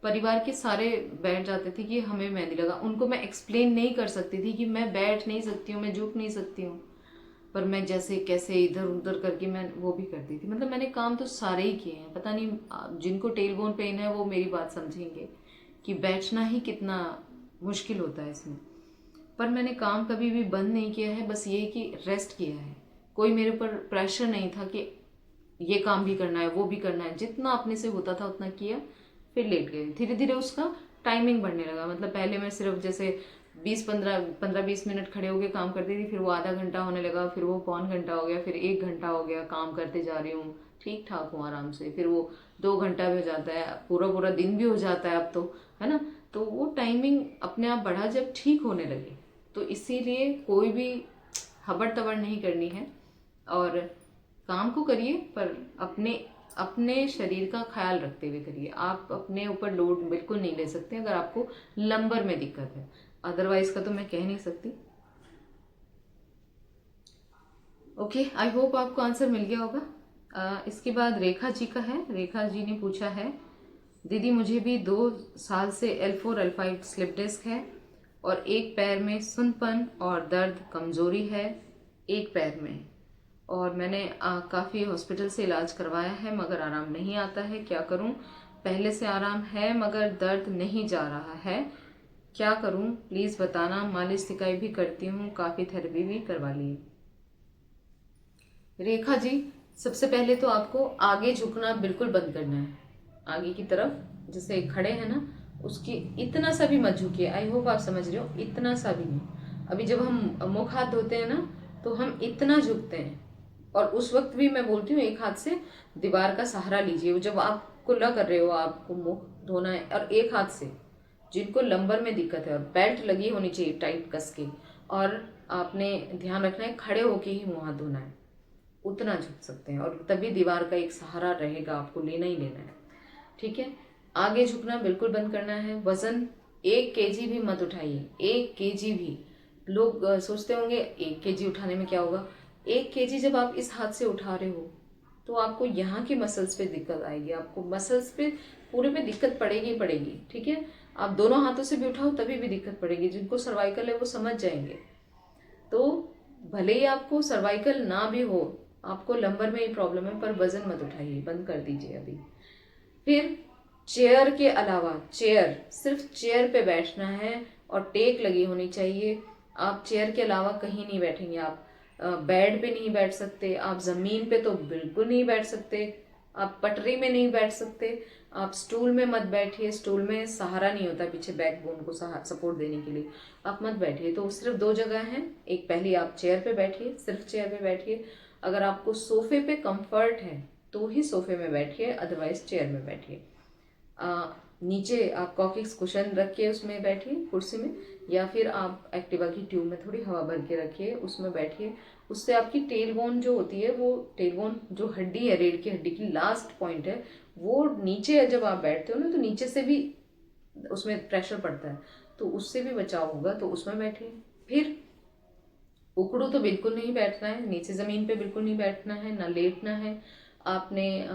परिवार के सारे बैठ जाते थे कि हमें मेहंदी लगा। उनको मैं एक्सप्लेन नहीं कर सकती थी कि मैं बैठ नहीं सकती हूँ, मैं झुक नहीं सकती हूँ, पर मैं जैसे कैसे इधर उधर करके मैं वो भी करती थी। मतलब मैंने काम तो सारे ही किए हैं। पता नहीं जिनको टेल बोन पेन है वो मेरी बात समझेंगे कि बैठना ही कितना मुश्किल होता है इसमें। पर मैंने काम कभी भी बंद नहीं किया है, बस ये कि रेस्ट किया है। कोई मेरे ऊपर प्रेशर नहीं था कि ये काम भी करना है वो भी करना है। जितना अपने से होता था उतना किया, फिर लेट गए। धीरे धीरे उसका टाइमिंग बढ़ने लगा। मतलब पहले मैं सिर्फ जैसे 20 15 20 मिनट खड़े होकर काम करती थी, फिर वो आधा घंटा होने लगा, फिर वो पौन घंटा हो गया, फिर 1 घंटा हो गया। काम करते जा रही हूँ, ठीक ठाक हूँ आराम से। फिर वो 2 घंटा भी हो जाता है, पूरा पूरा दिन भी हो जाता है अब तो, है ना। तो वो टाइमिंग अपने आप बढ़ा जब ठीक होने लगे। तो इसीलिए कोई भी हबड़ तबड़ नहीं करनी है और काम को करिए, पर अपने अपने शरीर का ख्याल रखते हुए करिए। आप अपने ऊपर लोड बिल्कुल नहीं ले सकते अगर आपको लंबर में दिक्कत है, अदरवाइज का तो मैं कह नहीं सकती। ओके, आई होप आपको आंसर मिल गया होगा। इसके बाद रेखा जी का है। रेखा जी ने पूछा है, दीदी मुझे भी 2 साल से L4 L5 स्लिप डिस्क है और एक पैर में सुनपन और दर्द कमजोरी है, एक पैर में। और मैंने काफ़ी हॉस्पिटल से इलाज करवाया है मगर आराम नहीं आता है, क्या करूं? पहले से आराम है मगर दर्द नहीं जा रहा है, क्या करूं प्लीज़ बताना। मालिश सिकाई भी करती हूँ, काफ़ी थेरेपी भी करवा ली। रेखा जी, सबसे पहले तो आपको आगे झुकना बिल्कुल बंद करना है। आगे की तरफ जैसे खड़े हैं ना, उसकी इतना सा भी मत झुकिए। आई होप आप समझ रहे हो, इतना सा भी नहीं। अभी जब हम मुख हाथ धोते हैं ना तो हम इतना झुकते हैं, और उस वक्त भी मैं बोलती हूँ एक हाथ से दीवार का सहारा लीजिए। जब आप कुल्ला कर रहे हो, आपको मुख धोना है, और एक हाथ से जिनको लंबर में दिक्कत है और बेल्ट लगी होनी चाहिए टाइट कस के, और आपने ध्यान रखना है खड़े होके ही मुंह हाथ धोना है, उतना झुक सकते हैं। और तभी दीवार का एक सहारा रहेगा, आपको लेना ही लेना है, ठीक है। आगे झुकना बिल्कुल बंद करना है। वजन 1 kg भी मत उठाइए, 1 kg भी। लोग सोचते होंगे 1 kg उठाने में क्या होगा। 1 kg जब आप इस हाथ से उठा रहे हो तो आपको यहाँ की मसल्स पे दिक्कत आएगी, आपको मसल्स पे पूरे पे दिक्कत पड़ेगी पड़ेगी, ठीक है। आप दोनों हाथों से भी उठाओ तभी भी दिक्कत पड़ेगी। जिनको सर्वाइकल है वो समझ जाएंगे। तो भले ही आपको सर्वाइकल ना भी हो, आपको लंबर में ही प्रॉब्लम है, पर वजन मत उठाइए, बंद कर दीजिए अभी। फिर चेयर के अलावा, चेयर सिर्फ चेयर पे बैठना है और टेक लगी होनी चाहिए। आप चेयर के अलावा कहीं नहीं बैठेंगे। आप बेड पे नहीं बैठ सकते, आप जमीन पे तो बिल्कुल नहीं बैठ सकते, आप पटरी में नहीं बैठ सकते, आप स्टूल में मत बैठिए। स्टूल में सहारा नहीं होता पीछे बैकबोन को सपोर्ट देने के लिए, आप मत बैठिए। तो सिर्फ 2 जगह हैं, एक पहले आप चेयर पे बैठिए, सिर्फ चेयर पे बैठिए। अगर आपको सोफे पे कंफर्ट है तो ही सोफे में बैठिए, अदरवाइज चेयर में बैठिए। नीचे आप कॉकिक्स कुशन रख के उसमें बैठिए कुर्सी में, या फिर आप एक्टिवा की ट्यूब में थोड़ी हवा भर के रखिए, उसमें बैठिए। उससे आपकी टेल बोन जो होती है, वो टेल बोन जो हड्डी है, रीढ़ की हड्डी की लास्ट पॉइंट है, वो नीचे जब आप बैठते हो ना तो नीचे से भी उसमें प्रेशर पड़ता है, तो उससे भी बचाव होगा, तो उसमें बैठिए। फिर उकड़ू तो बिल्कुल नहीं बैठना है, नीचे ज़मीन पे बिल्कुल नहीं बैठना है, ना लेटना है। आपने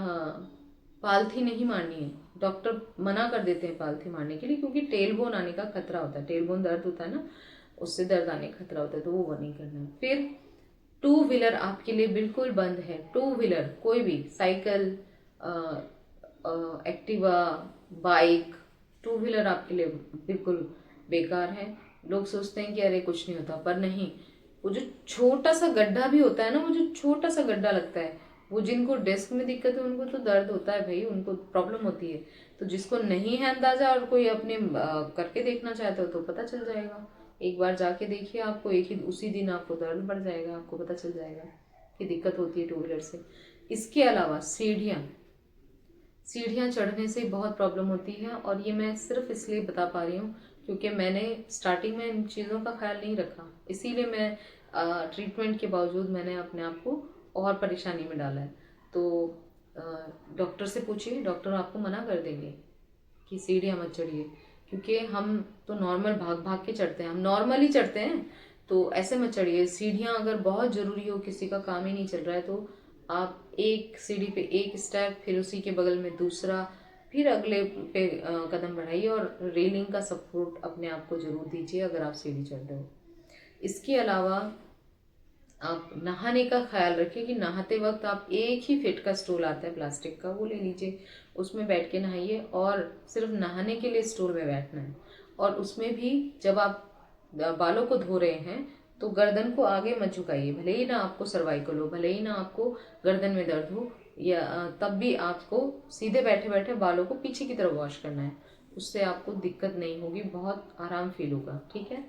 पालथी नहीं मारनी है। डॉक्टर मना कर देते हैं पालथी मारने के लिए, क्योंकि टेल बोन आने का खतरा होता है। टेल बोन दर्द होता है ना, उससे दर्द आने का खतरा होता है, तो वो नहीं करना है। फिर 2 व्हीलर आपके लिए बिल्कुल बंद है। 2 व्हीलर कोई भी, साइकिल, एक्टिवा, बाइक, 2 व्हीलर आपके लिए बिल्कुल बेकार है। लोग सोचते हैं कि अरे कुछ नहीं होता, पर नहीं। वो जो छोटा सा गड्ढा भी होता है ना, वो जो छोटा सा गड्ढा लगता है, वो जिनको डिस्क में दिक्कत है उनको तो दर्द होता है भाई, उनको प्रॉब्लम होती है। तो जिसको नहीं है अंदाजा और कोई अपने करके देखना चाहता हो तो पता चल जाएगा। एक बार जाके देखिए, आपको एक ही उसी दिन आपको दर्द बढ़ जाएगा, आपको पता चल जाएगा कि दिक्कत होती है 2 व्हीलर से। इसके अलावा सीढ़ियाँ, सीढ़ियाँ चढ़ने से बहुत प्रॉब्लम होती है, और ये मैं सिर्फ इसलिए बता पा रही हूँ क्योंकि मैंने स्टार्टिंग में इन चीज़ों का ख्याल नहीं रखा, इसीलिए मैं ट्रीटमेंट के बावजूद मैंने अपने आप को और परेशानी में डाला है। तो डॉक्टर से पूछिए, डॉक्टर आपको मना कर देंगे कि सीढ़ियाँ मत चढ़िए, क्योंकि हम तो नॉर्मल भाग भाग के चढ़ते हैं, हम नॉर्मली चढ़ते हैं। तो ऐसे मत चढ़िए। सीढ़ियाँ अगर बहुत ज़रूरी हो, किसी का काम ही नहीं चल रहा है, तो आप एक सीढ़ी पे एक स्टेप, फिर उसी के बगल में दूसरा, फिर अगले पे कदम बढ़ाइए, और रेलिंग का सपोर्ट अपने आप को जरूर दीजिए अगर आप सीढ़ी चढ़ रहे हो। इसके अलावा आप नहाने का ख्याल रखिए कि नहाते वक्त आप एक ही फिट का स्टूल आता है प्लास्टिक का, वो ले लीजिए, उसमें बैठ के नहाइए, और सिर्फ नहाने के लिए स्टूल में बैठना है। और उसमें भी जब आप बालों को धो रहे हैं तो गर्दन को आगे मत झुकाइए, भले ही ना आपको सर्वाइकल हो, भले ही ना आपको गर्दन में दर्द हो, या तब भी आपको सीधे बैठे बैठे बालों को पीछे की तरफ वॉश करना है। उससे आपको दिक्कत नहीं होगी, बहुत आराम फील होगा, ठीक है।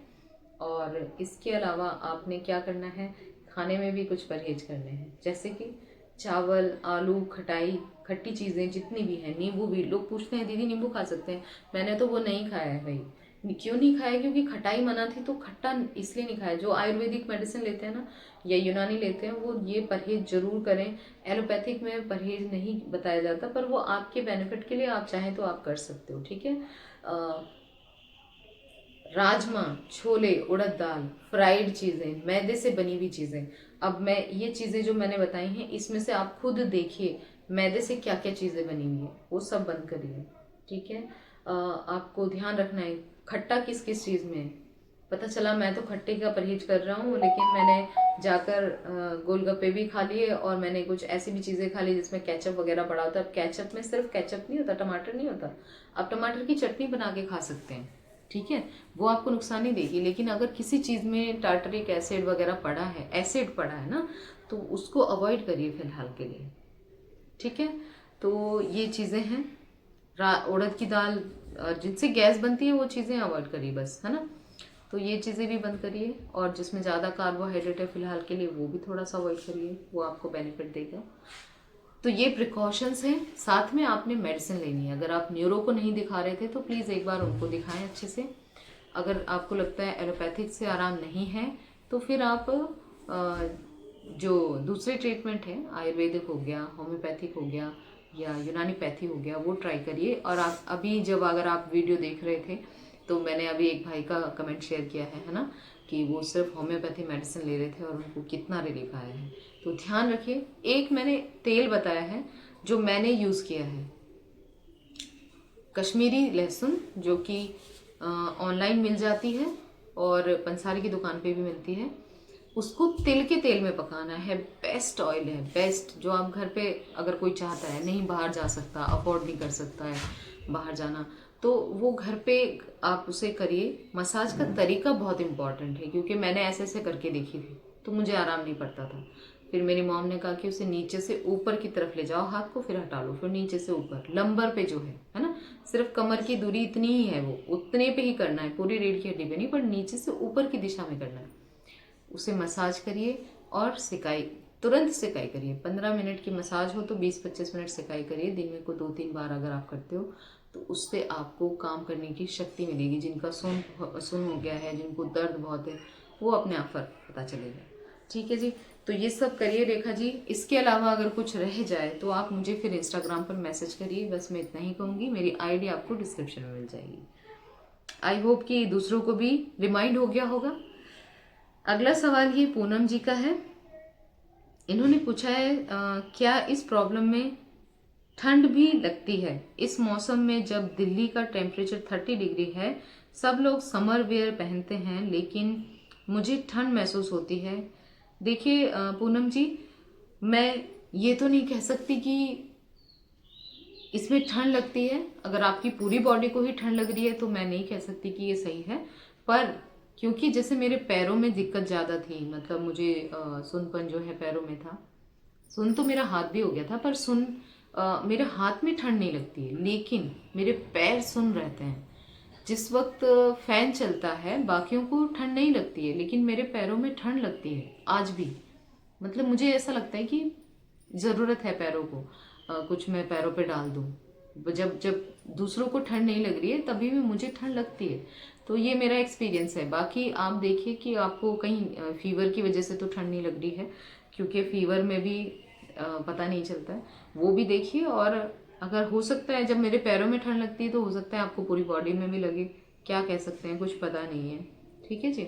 और इसके अलावा आपने क्या करना है, खाने में भी कुछ परहेज करने हैं, जैसे कि चावल, आलू, खटाई, खट्टी चीज़ें जितनी भी हैं, नींबू भी। लोग पूछते हैं दीदी नींबू खा सकते हैं, मैंने तो वो नहीं खाया है भाई। क्यों नहीं खाया? क्योंकि खटाई मना थी, तो खट्टा इसलिए नहीं खाया। जो आयुर्वेदिक मेडिसिन लेते हैं ना, या यूनानी लेते हैं, वो ये परहेज जरूर करें। एलोपैथिक में परहेज नहीं बताया जाता, पर वो आपके बेनिफिट के लिए आप चाहें तो आप कर सकते हो, ठीक है। राजमा, छोले, उड़द दाल, फ्राइड चीज़ें, मैदे से बनी हुई चीज़ें। अब मैं ये चीज़ें जो मैंने बताई हैं, इसमें से आप खुद देखिए मैदे से क्या क्या चीज़ें बनी हुई हैं, वो सब बंद करिए, ठीक है। आपको ध्यान रखना है खट्टा किस किस चीज़ में है। पता चला मैं तो खट्टे का परहेज कर रहा हूँ, लेकिन मैंने जाकर गोलगप्पे भी खा लिए, और मैंने कुछ ऐसी भी चीज़ें खा ली जिसमें केचप वगैरह पड़ा होता है। अब केचप में सिर्फ केचप नहीं होता, टमाटर नहीं होता। आप टमाटर की चटनी बना के खा सकते हैं, ठीक है, वो आपको नुकसान नहीं देगी। लेकिन अगर किसी चीज़ में टार्टरिक एसिड वगैरह पड़ा है, एसिड पड़ा है ना, तो उसको अवॉइड करिए फिलहाल के लिए, ठीक है। तो ये चीज़ें हैं। उड़द की दाल, जिनसे गैस बनती है, वो चीज़ें अवॉइड करिए बस, है ना। तो ये चीज़ें भी बंद करिए, और जिसमें ज़्यादा कार्बोहाइड्रेट है फिलहाल के लिए, वो भी थोड़ा सा अवॉइड करिए, वो आपको बेनिफिट देगा। तो ये प्रिकॉशंस हैं। साथ में आपने मेडिसिन लेनी है। अगर आप न्यूरो को नहीं दिखा रहे थे तो प्लीज़ एक बार उनको दिखाएं अच्छे से। अगर आपको लगता है एलोपैथिक से आराम नहीं है, तो फिर आप जो दूसरे ट्रीटमेंट है, आयुर्वेदिक हो गया, होम्योपैथिक हो गया, या यूनानी पैथी हो गया, वो ट्राई करिए। और आप अभी जब अगर आप वीडियो देख रहे थे, तो मैंने अभी एक भाई का कमेंट शेयर किया है ना, कि वो सिर्फ होम्योपैथी मेडिसिन ले रहे थे और उनको कितना रिलीफ आया है। तो ध्यान रखिए। एक मैंने तेल बताया है जो मैंने यूज़ किया है, कश्मीरी लहसुन, जो कि ऑनलाइन मिल जाती है और पंसारी की दुकान पे भी मिलती है। उसको तिल के तेल में पकाना है, बेस्ट ऑयल है, बेस्ट। जो आप घर पे अगर कोई चाहता है, नहीं बाहर जा सकता, अफोर्ड नहीं कर सकता है बाहर जाना, तो वो घर पे आप उसे करिए। मसाज का तरीका बहुत इंपॉर्टेंट है, क्योंकि मैंने ऐसे ऐसे करके देखी थी तो मुझे आराम नहीं पड़ता था। फिर मेरी मॉम ने कहा कि उसे नीचे से ऊपर की तरफ ले जाओ हाथ को, फिर हटा लो, फिर नीचे से ऊपर, लंबर पे जो है ना, सिर्फ कमर की दूरी इतनी ही है, वो उतने पे ही करना है, पूरी रीढ़ की हड्डी पे नहीं, पर नीचे से ऊपर की दिशा में करना है। उसे मसाज करिए और सिकाई, तुरंत सिकाई करिए। 15 मिनट की मसाज हो तो 20-25 मिनट सिकाई करिए। दिन में को 2-3 बार अगर आप करते हो, तो उससे आपको काम करने की शक्ति मिलेगी। जिनका सुन हो गया है, जिनको दर्द बहुत है, वो अपने आप फर्क पता चलेगा, ठीक है जी। तो ये सब करिए रेखा जी। इसके अलावा अगर कुछ रह जाए तो आप मुझे फिर इंस्टाग्राम पर मैसेज करिए। बस मैं इतना ही कहूँगी। मेरी आईडी आपको डिस्क्रिप्शन में मिल जाएगी। आई होप कि दूसरों को भी रिमाइंड हो गया होगा। अगला सवाल ये पूनम जी का है। इन्होंने पूछा है क्या इस प्रॉब्लम में ठंड भी लगती है? इस मौसम में जब दिल्ली का टेम्परेचर 30 डिग्री है, सब लोग समर वेयर पहनते हैं, लेकिन मुझे ठंड महसूस होती है। देखिए पूनम जी, मैं ये तो नहीं कह सकती कि इसमें ठंड लगती है। अगर आपकी पूरी बॉडी को ही ठंड लग रही है तो मैं नहीं कह सकती कि ये सही है। पर क्योंकि जैसे मेरे पैरों में दिक्कत ज़्यादा थी, मतलब मुझे सुनपन जो है पैरों में था। सुन तो मेरा हाथ भी हो गया था, पर मेरे हाथ में ठंड नहीं लगती है, लेकिन मेरे पैर सुन रहते हैं। जिस वक्त फैन चलता है बाकियों को ठंड नहीं लगती है, लेकिन मेरे पैरों में ठंड लगती है आज भी। मतलब मुझे ऐसा लगता है कि ज़रूरत है पैरों को कुछ मैं पैरों पे डाल दूँ। जब जब दूसरों को ठंड नहीं लग रही है तभी भी मुझे ठंड लगती है। तो ये मेरा एक्सपीरियंस है। बाकी आप देखिए कि आपको कहीं फीवर की वजह से तो ठंड नहीं लग रही है, क्योंकि फीवर में भी पता नहीं चलता है, वो भी देखिए। और अगर हो सकता है जब मेरे पैरों में ठंड लगती है तो हो सकता है आपको पूरी बॉडी में भी लगे, क्या कह सकते हैं, कुछ पता नहीं है, ठीक है जी।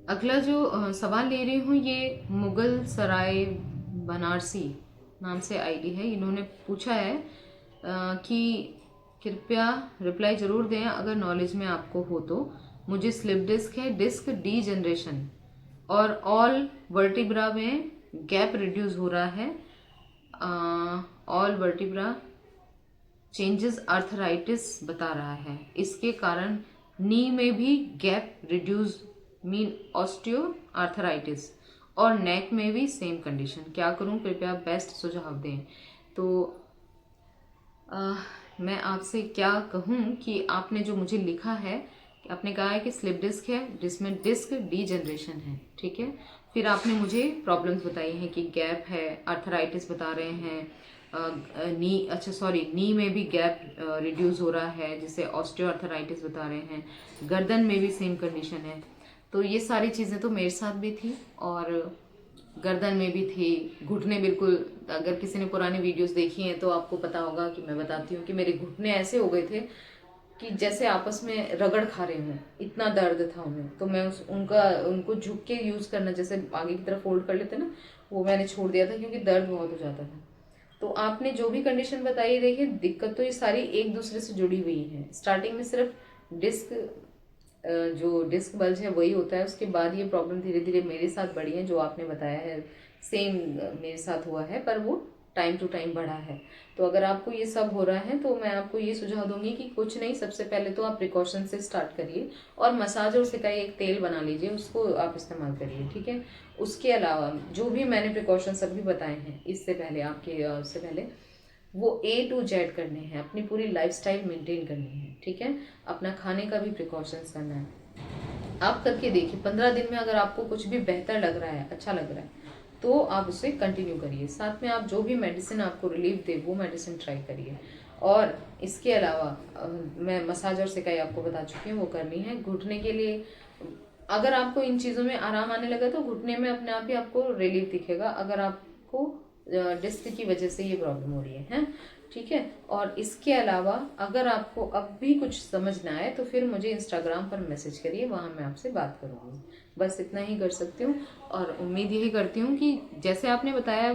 अगला जो सवाल ले रही हूँ ये मुगल सराय बनारसी नाम से आईडी है। इन्होंने पूछा है कि कृपया रिप्लाई ज़रूर दें अगर नॉलेज में आपको हो तो। मुझे स्लिप डिस्क है, डिस्क डी जनरेशन और ऑल वर्टिब्रा में गैप रिड्यूस हो रहा है। ऑल वर्टिब्रा चेंजेस आर्थराइटिस बता रहा है। इसके कारण नी में भी gap reduce mean osteo arthritis और नेक में भी सेम कंडीशन। क्या करूं, कृपया बेस्ट सुझाव दें। तो मैं आपसे क्या कहूं कि आपने जो मुझे लिखा है, आपने कहा है कि स्लिप डिस्क है जिसमें डिस्क डी जनरेशन है, ठीक है। फिर आपने मुझे प्रॉब्लम्स बताई हैं कि गैप है, आर्थराइटिस बता रहे हैं, नी में भी गैप रिड्यूस हो रहा है जिसे ऑस्टियोआर्थराइटिस बता रहे हैं, गर्दन में भी सेम कंडीशन है। तो ये सारी चीज़ें तो मेरे साथ भी थी और गर्दन में भी थी, घुटने बिल्कुल, अगर किसी ने पुरानी वीडियोस देखी हैं तो आपको पता होगा कि मैं बताती हूँ कि मेरे घुटने ऐसे हो गए थे कि जैसे आपस में रगड़ खा रहे हूँ, इतना दर्द था उन्हें। तो मैं उनको झुक के यूज़ करना, जैसे आगे की तरफ फोल्ड कर लेते ना, वो मैंने छोड़ दिया था क्योंकि दर्द बहुत हो जाता था। तो आपने जो भी कंडीशन बताई, देखिए दिक्कत तो ये सारी एक दूसरे से जुड़ी हुई है। स्टार्टिंग में सिर्फ डिस्क जो डिस्क बल्ज है वही होता है, उसके बाद ये प्रॉब्लम धीरे धीरे मेरे साथ बढ़ी है। जो आपने बताया है सेम मेरे साथ हुआ है, पर वो टाइम टू टाइम बढ़ा है। तो अगर आपको ये सब हो रहा है तो मैं आपको ये सुझाव दूंगी कि कुछ नहीं, सबसे पहले तो आप प्रिकॉशन से स्टार्ट करिए और मसाज और सिकाई एक तेल बना लीजिए, उसको आप इस्तेमाल करिए, ठीक है। उसके अलावा जो भी मैंने प्रिकॉशन सभी बताए हैं इससे पहले, आपके उससे पहले, वो A to Z करने हैं, अपनी पूरी लाइफस्टाइल मेंटेन करनी है, ठीक है। अपना खाने का भी प्रिकॉशंस करना है। आप करके देखिए, 15 दिन में अगर आपको कुछ भी बेहतर लग रहा है, अच्छा लग रहा है, तो आप उसे कंटिन्यू करिए। साथ में आप जो भी मेडिसिन आपको रिलीफ दे वो मेडिसिन ट्राई करिए। और इसके अलावा मैं मसाज और सिकाई आपको बता चुकी हूँ, वो करनी है। घुटने के लिए अगर आपको इन चीज़ों में आराम आने लगा तो घुटने में अपने आप ही आपको रिलीफ दिखेगा, अगर आपको डिस्क की वजह से ये प्रॉब्लम हो रही है, ठीक है। और इसके अलावा अगर आपको अब भी कुछ समझ ना आए तो फिर मुझे इंस्टाग्राम पर मैसेज करिए, वहाँ मैं आपसे बात करूँगी। बस इतना ही कर सकती हूँ और उम्मीद यही करती हूँ कि जैसे आपने बताया,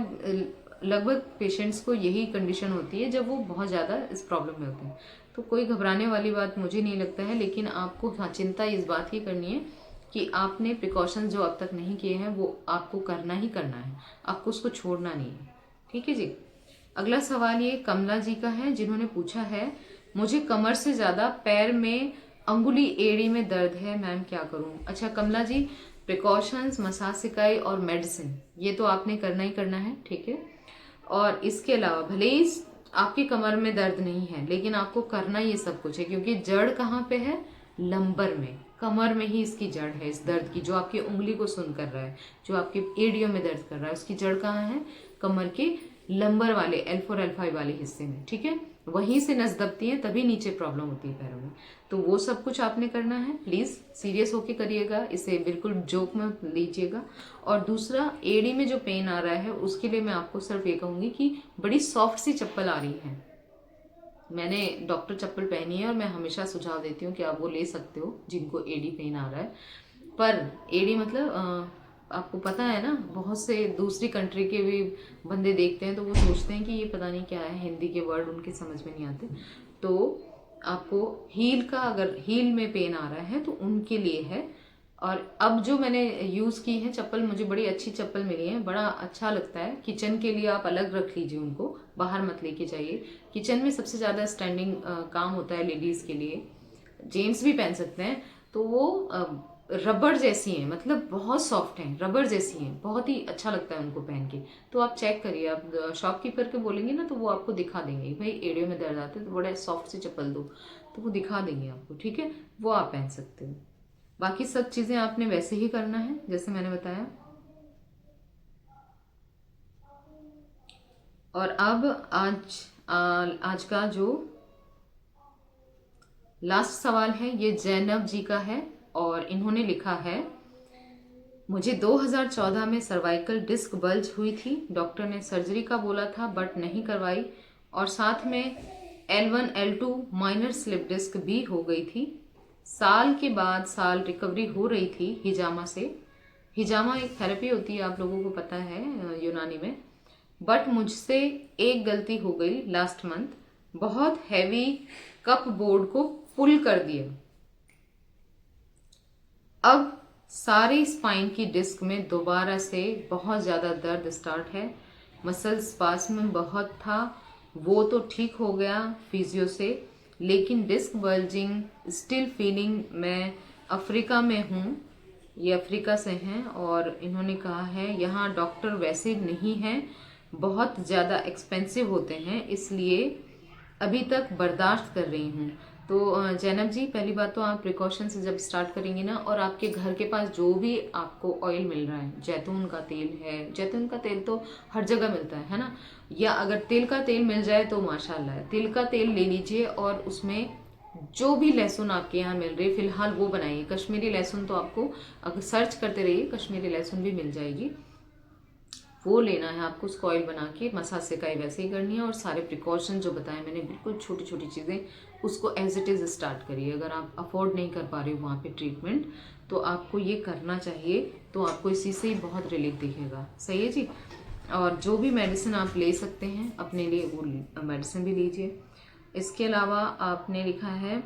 लगभग पेशेंट्स को यही कंडीशन होती है जब वो बहुत ज़्यादा इस प्रॉब्लम में होते हैं। तो कोई घबराने वाली बात मुझे नहीं लगता है, लेकिन आपको हाँ चिंता इस बात की करनी है कि आपने प्रिकॉशंस जो अब तक नहीं किए हैं वो आपको करना ही करना है, आपको उसको छोड़ना नहीं है, ठीक है जी। अगला सवाल ये कमला जी का है, जिन्होंने पूछा है मुझे कमर से ज़्यादा पैर में अंगुली एड़ी में दर्द है, मैम क्या करूं। अच्छा कमला जी, प्रिकॉशंस, मसाज सिकाई और मेडिसिन ये तो आपने करना ही करना है, ठीक है। और इसके अलावा भले ही आपकी कमर में दर्द नहीं है, लेकिन आपको करना ये सब कुछ है, क्योंकि जड़ कहाँ पे है, लंबर में, कमर में ही इसकी जड़ है इस दर्द की। जो आपकी उंगली को सुन कर रहा है, जो आपके एड़ियों में दर्द कर रहा है, उसकी जड़ कहाँ है, कमर के लंबर वाले L4 L5 वाले हिस्से में, ठीक है। वहीं से नस दबती है, तभी नीचे प्रॉब्लम होती है पैरों में। तो वो सब कुछ आपने करना है, प्लीज़ सीरियस होके करिएगा, इसे बिल्कुल जोक में लीजिएगा। और दूसरा, एड़ी में जो पेन आ रहा है उसके लिए मैं आपको सिर्फ ये कहूँगी कि बड़ी सॉफ्ट सी चप्पल आ रही है, मैंने डॉक्टर चप्पल पहनी है और मैं हमेशा सुझाव देती हूँ कि आप वो ले सकते हो जिनको एडी पेन आ रहा है। पर एडी मतलब आपको पता है ना, बहुत से दूसरी कंट्री के भी बंदे देखते हैं तो वो सोचते हैं कि ये पता नहीं क्या है, हिंदी के वर्ड उनके समझ में नहीं आते। तो आपको हील का, अगर हील में पेन आ रहा है तो उनके लिए है। और अब जो मैंने यूज़ की है चप्पल, मुझे बड़ी अच्छी चप्पल मिली है, बड़ा अच्छा लगता है। किचन के लिए आप अलग रख लीजिए उनको, बाहर मत लेके जाइए। किचन में सबसे ज़्यादा स्टैंडिंग काम होता है लेडीज़ के लिए, जेंट्स भी पहन सकते हैं। तो वो रबड़ जैसी हैं, मतलब बहुत सॉफ्ट हैं, रबड़ जैसी हैं, बहुत ही अच्छा लगता है उनको पहन के। तो आप चेक करिए, आप शॉपकीपर के बोलेंगे ना तो वो आपको दिखा देंगे, भाई एड़ियों में दर्द आते हैं तो बड़ा सॉफ्ट सी चप्पल दो, तो वो दिखा देंगे आपको, ठीक है। वो आप पहन सकते हो। बाकी सब चीज़ें आपने वैसे ही करना है जैसे मैंने बताया। और अब आज का जो लास्ट सवाल है ये जैनब जी का है और इन्होंने लिखा है मुझे 2014 में सर्वाइकल डिस्क बल्ज हुई थी, डॉक्टर ने सर्जरी का बोला था बट नहीं करवाई, और साथ में L1 L2 minor slip disc भी हो गई थी। साल के बाद साल रिकवरी हो रही थी हिजामा से, हिजामा एक थेरेपी होती है, आप लोगों को पता है यूनानी में। बट मुझसे एक गलती हो गई लास्ट मंथ, बहुत हैवी कप बोर्ड को पुल कर दिया। अब सारी स्पाइन की डिस्क में दोबारा से बहुत ज़्यादा दर्द स्टार्ट है। मसल स्पास्म बहुत था, वो तो ठीक हो गया फिजियो से, लेकिन डिस्क बल्जिंग स्टिल फीलिंग। मैं अफ्रीका में हूँ, ये अफ्रीका से हैं और इन्होंने कहा है यहाँ डॉक्टर वैसे नहीं हैं, बहुत ज़्यादा एक्सपेंसिव होते हैं, इसलिए अभी तक बर्दाश्त कर रही हूँ। तो जैनब जी, पहली बात तो आप प्रिकॉशन से जब स्टार्ट करेंगी ना, और आपके घर के पास जो भी आपको ऑयल मिल रहा है, जैतून का तेल है, जैतून का तेल तो हर जगह मिलता है ना, या अगर तिल का तेल मिल जाए तो माशाल्लाह है, तिल का तेल ले लीजिए और उसमें जो भी लहसुन आपके यहाँ मिल रही है फिलहाल वो बनाइए। कश्मीरी लहसुन तो आपको अगर सर्च करते रहिए कश्मीरी लहसुन भी मिल जाएगी, वो लेना है आपको। उसको ऑयल बना के मसाज सेकाई वैसे ही करनी है, और सारे प्रिकॉशन जो बताए मैंने, बिल्कुल छोटी छोटी चीज़ें, उसको एज इट इज़ स्टार्ट करिए। अगर आप अफोर्ड नहीं कर पा रहे हो वहाँ पे ट्रीटमेंट, तो आपको ये करना चाहिए, तो आपको इसी से ही बहुत रिलीफ दिखेगा। सही है जी। और जो भी मेडिसिन आप ले सकते हैं अपने लिए, वो मेडिसिन भी लीजिए। इसके अलावा आपने लिखा है,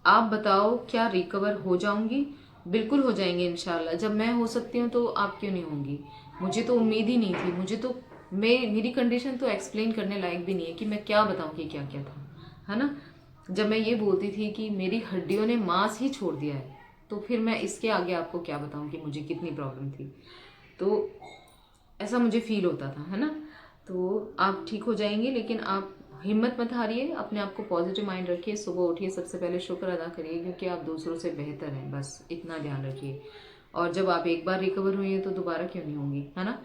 आप बताओ क्या रिकवर हो जाऊंगी? बिल्कुल हो जाएंगे इंशाल्लाह। जब मैं हो सकती हूँ तो आप क्यों नहीं होंगी? मुझे तो उम्मीद ही नहीं थी, मुझे तो मेरी कंडीशन तो एक्सप्लेन करने लायक भी नहीं है कि मैं क्या बताऊँ कि क्या क्या था, है ना। जब मैं ये बोलती थी कि मेरी हड्डियों ने मांस ही छोड़ दिया है, तो फिर मैं इसके आगे आपको क्या बताऊँ कि मुझे कितनी प्रॉब्लम थी। तो ऐसा मुझे फील होता था, है ना। तो आप ठीक हो जाएंगे, लेकिन आप हिम्मत मत हारिए, अपने आप को पॉजिटिव माइंड रखिए, सुबह उठिए, सबसे पहले शुक्र अदा करिए क्योंकि आप दूसरों से बेहतर हैं, बस इतना ध्यान रखिए। और जब आप एक बार रिकवर हुई हैं तो दोबारा क्यों नहीं होंगी, है ना।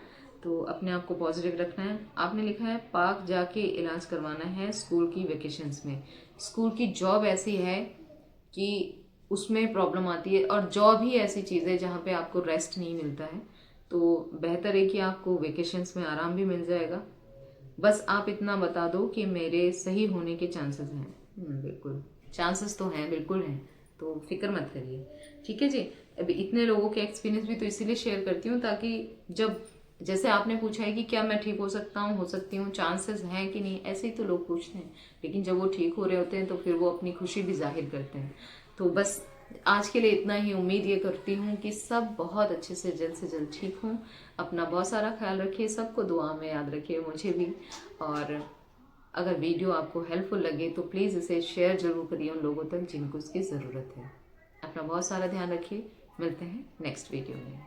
तो अपने आप को पॉजिटिव रखना है। आपने लिखा है पाक जाके इलाज करवाना है स्कूल की वेकेशंस में। स्कूल की जॉब ऐसी है कि उसमें प्रॉब्लम आती है, और जॉब ही ऐसी चीज़ है जहाँ पे आपको रेस्ट नहीं मिलता है, तो बेहतर है कि आपको वेकेशंस में आराम भी मिल जाएगा। बस आप इतना बता दो कि मेरे सही होने के चांसेस हैं। बिल्कुल चांसेस तो हैं, बिल्कुल हैं, तो फिक्र मत करिए, ठीक है जी। अभी इतने लोगों के एक्सपीरियंस भी तो इसीलिए शेयर करती हूँ ताकि जब, जैसे आपने पूछा है कि क्या मैं ठीक हो सकता हूँ, हो सकती हूँ, चांसेस हैं कि नहीं, ऐसे ही तो लोग पूछते हैं, लेकिन जब वो ठीक हो रहे होते हैं तो फिर वो अपनी खुशी भी जाहिर करते हैं। तो बस आज के लिए इतना ही। उम्मीद ये करती हूँ कि सब बहुत अच्छे से जल्द ठीक हों। अपना बहुत सारा ख्याल रखिए, सबको दुआ में याद रखिए, मुझे भी। और अगर वीडियो आपको हेल्पफुल लगे तो प्लीज़ इसे शेयर ज़रूर करिए उन लोगों तक जिनको उसकी ज़रूरत है। अपना बहुत सारा ध्यान रखिए, मिलते हैं नेक्स्ट वीडियो में।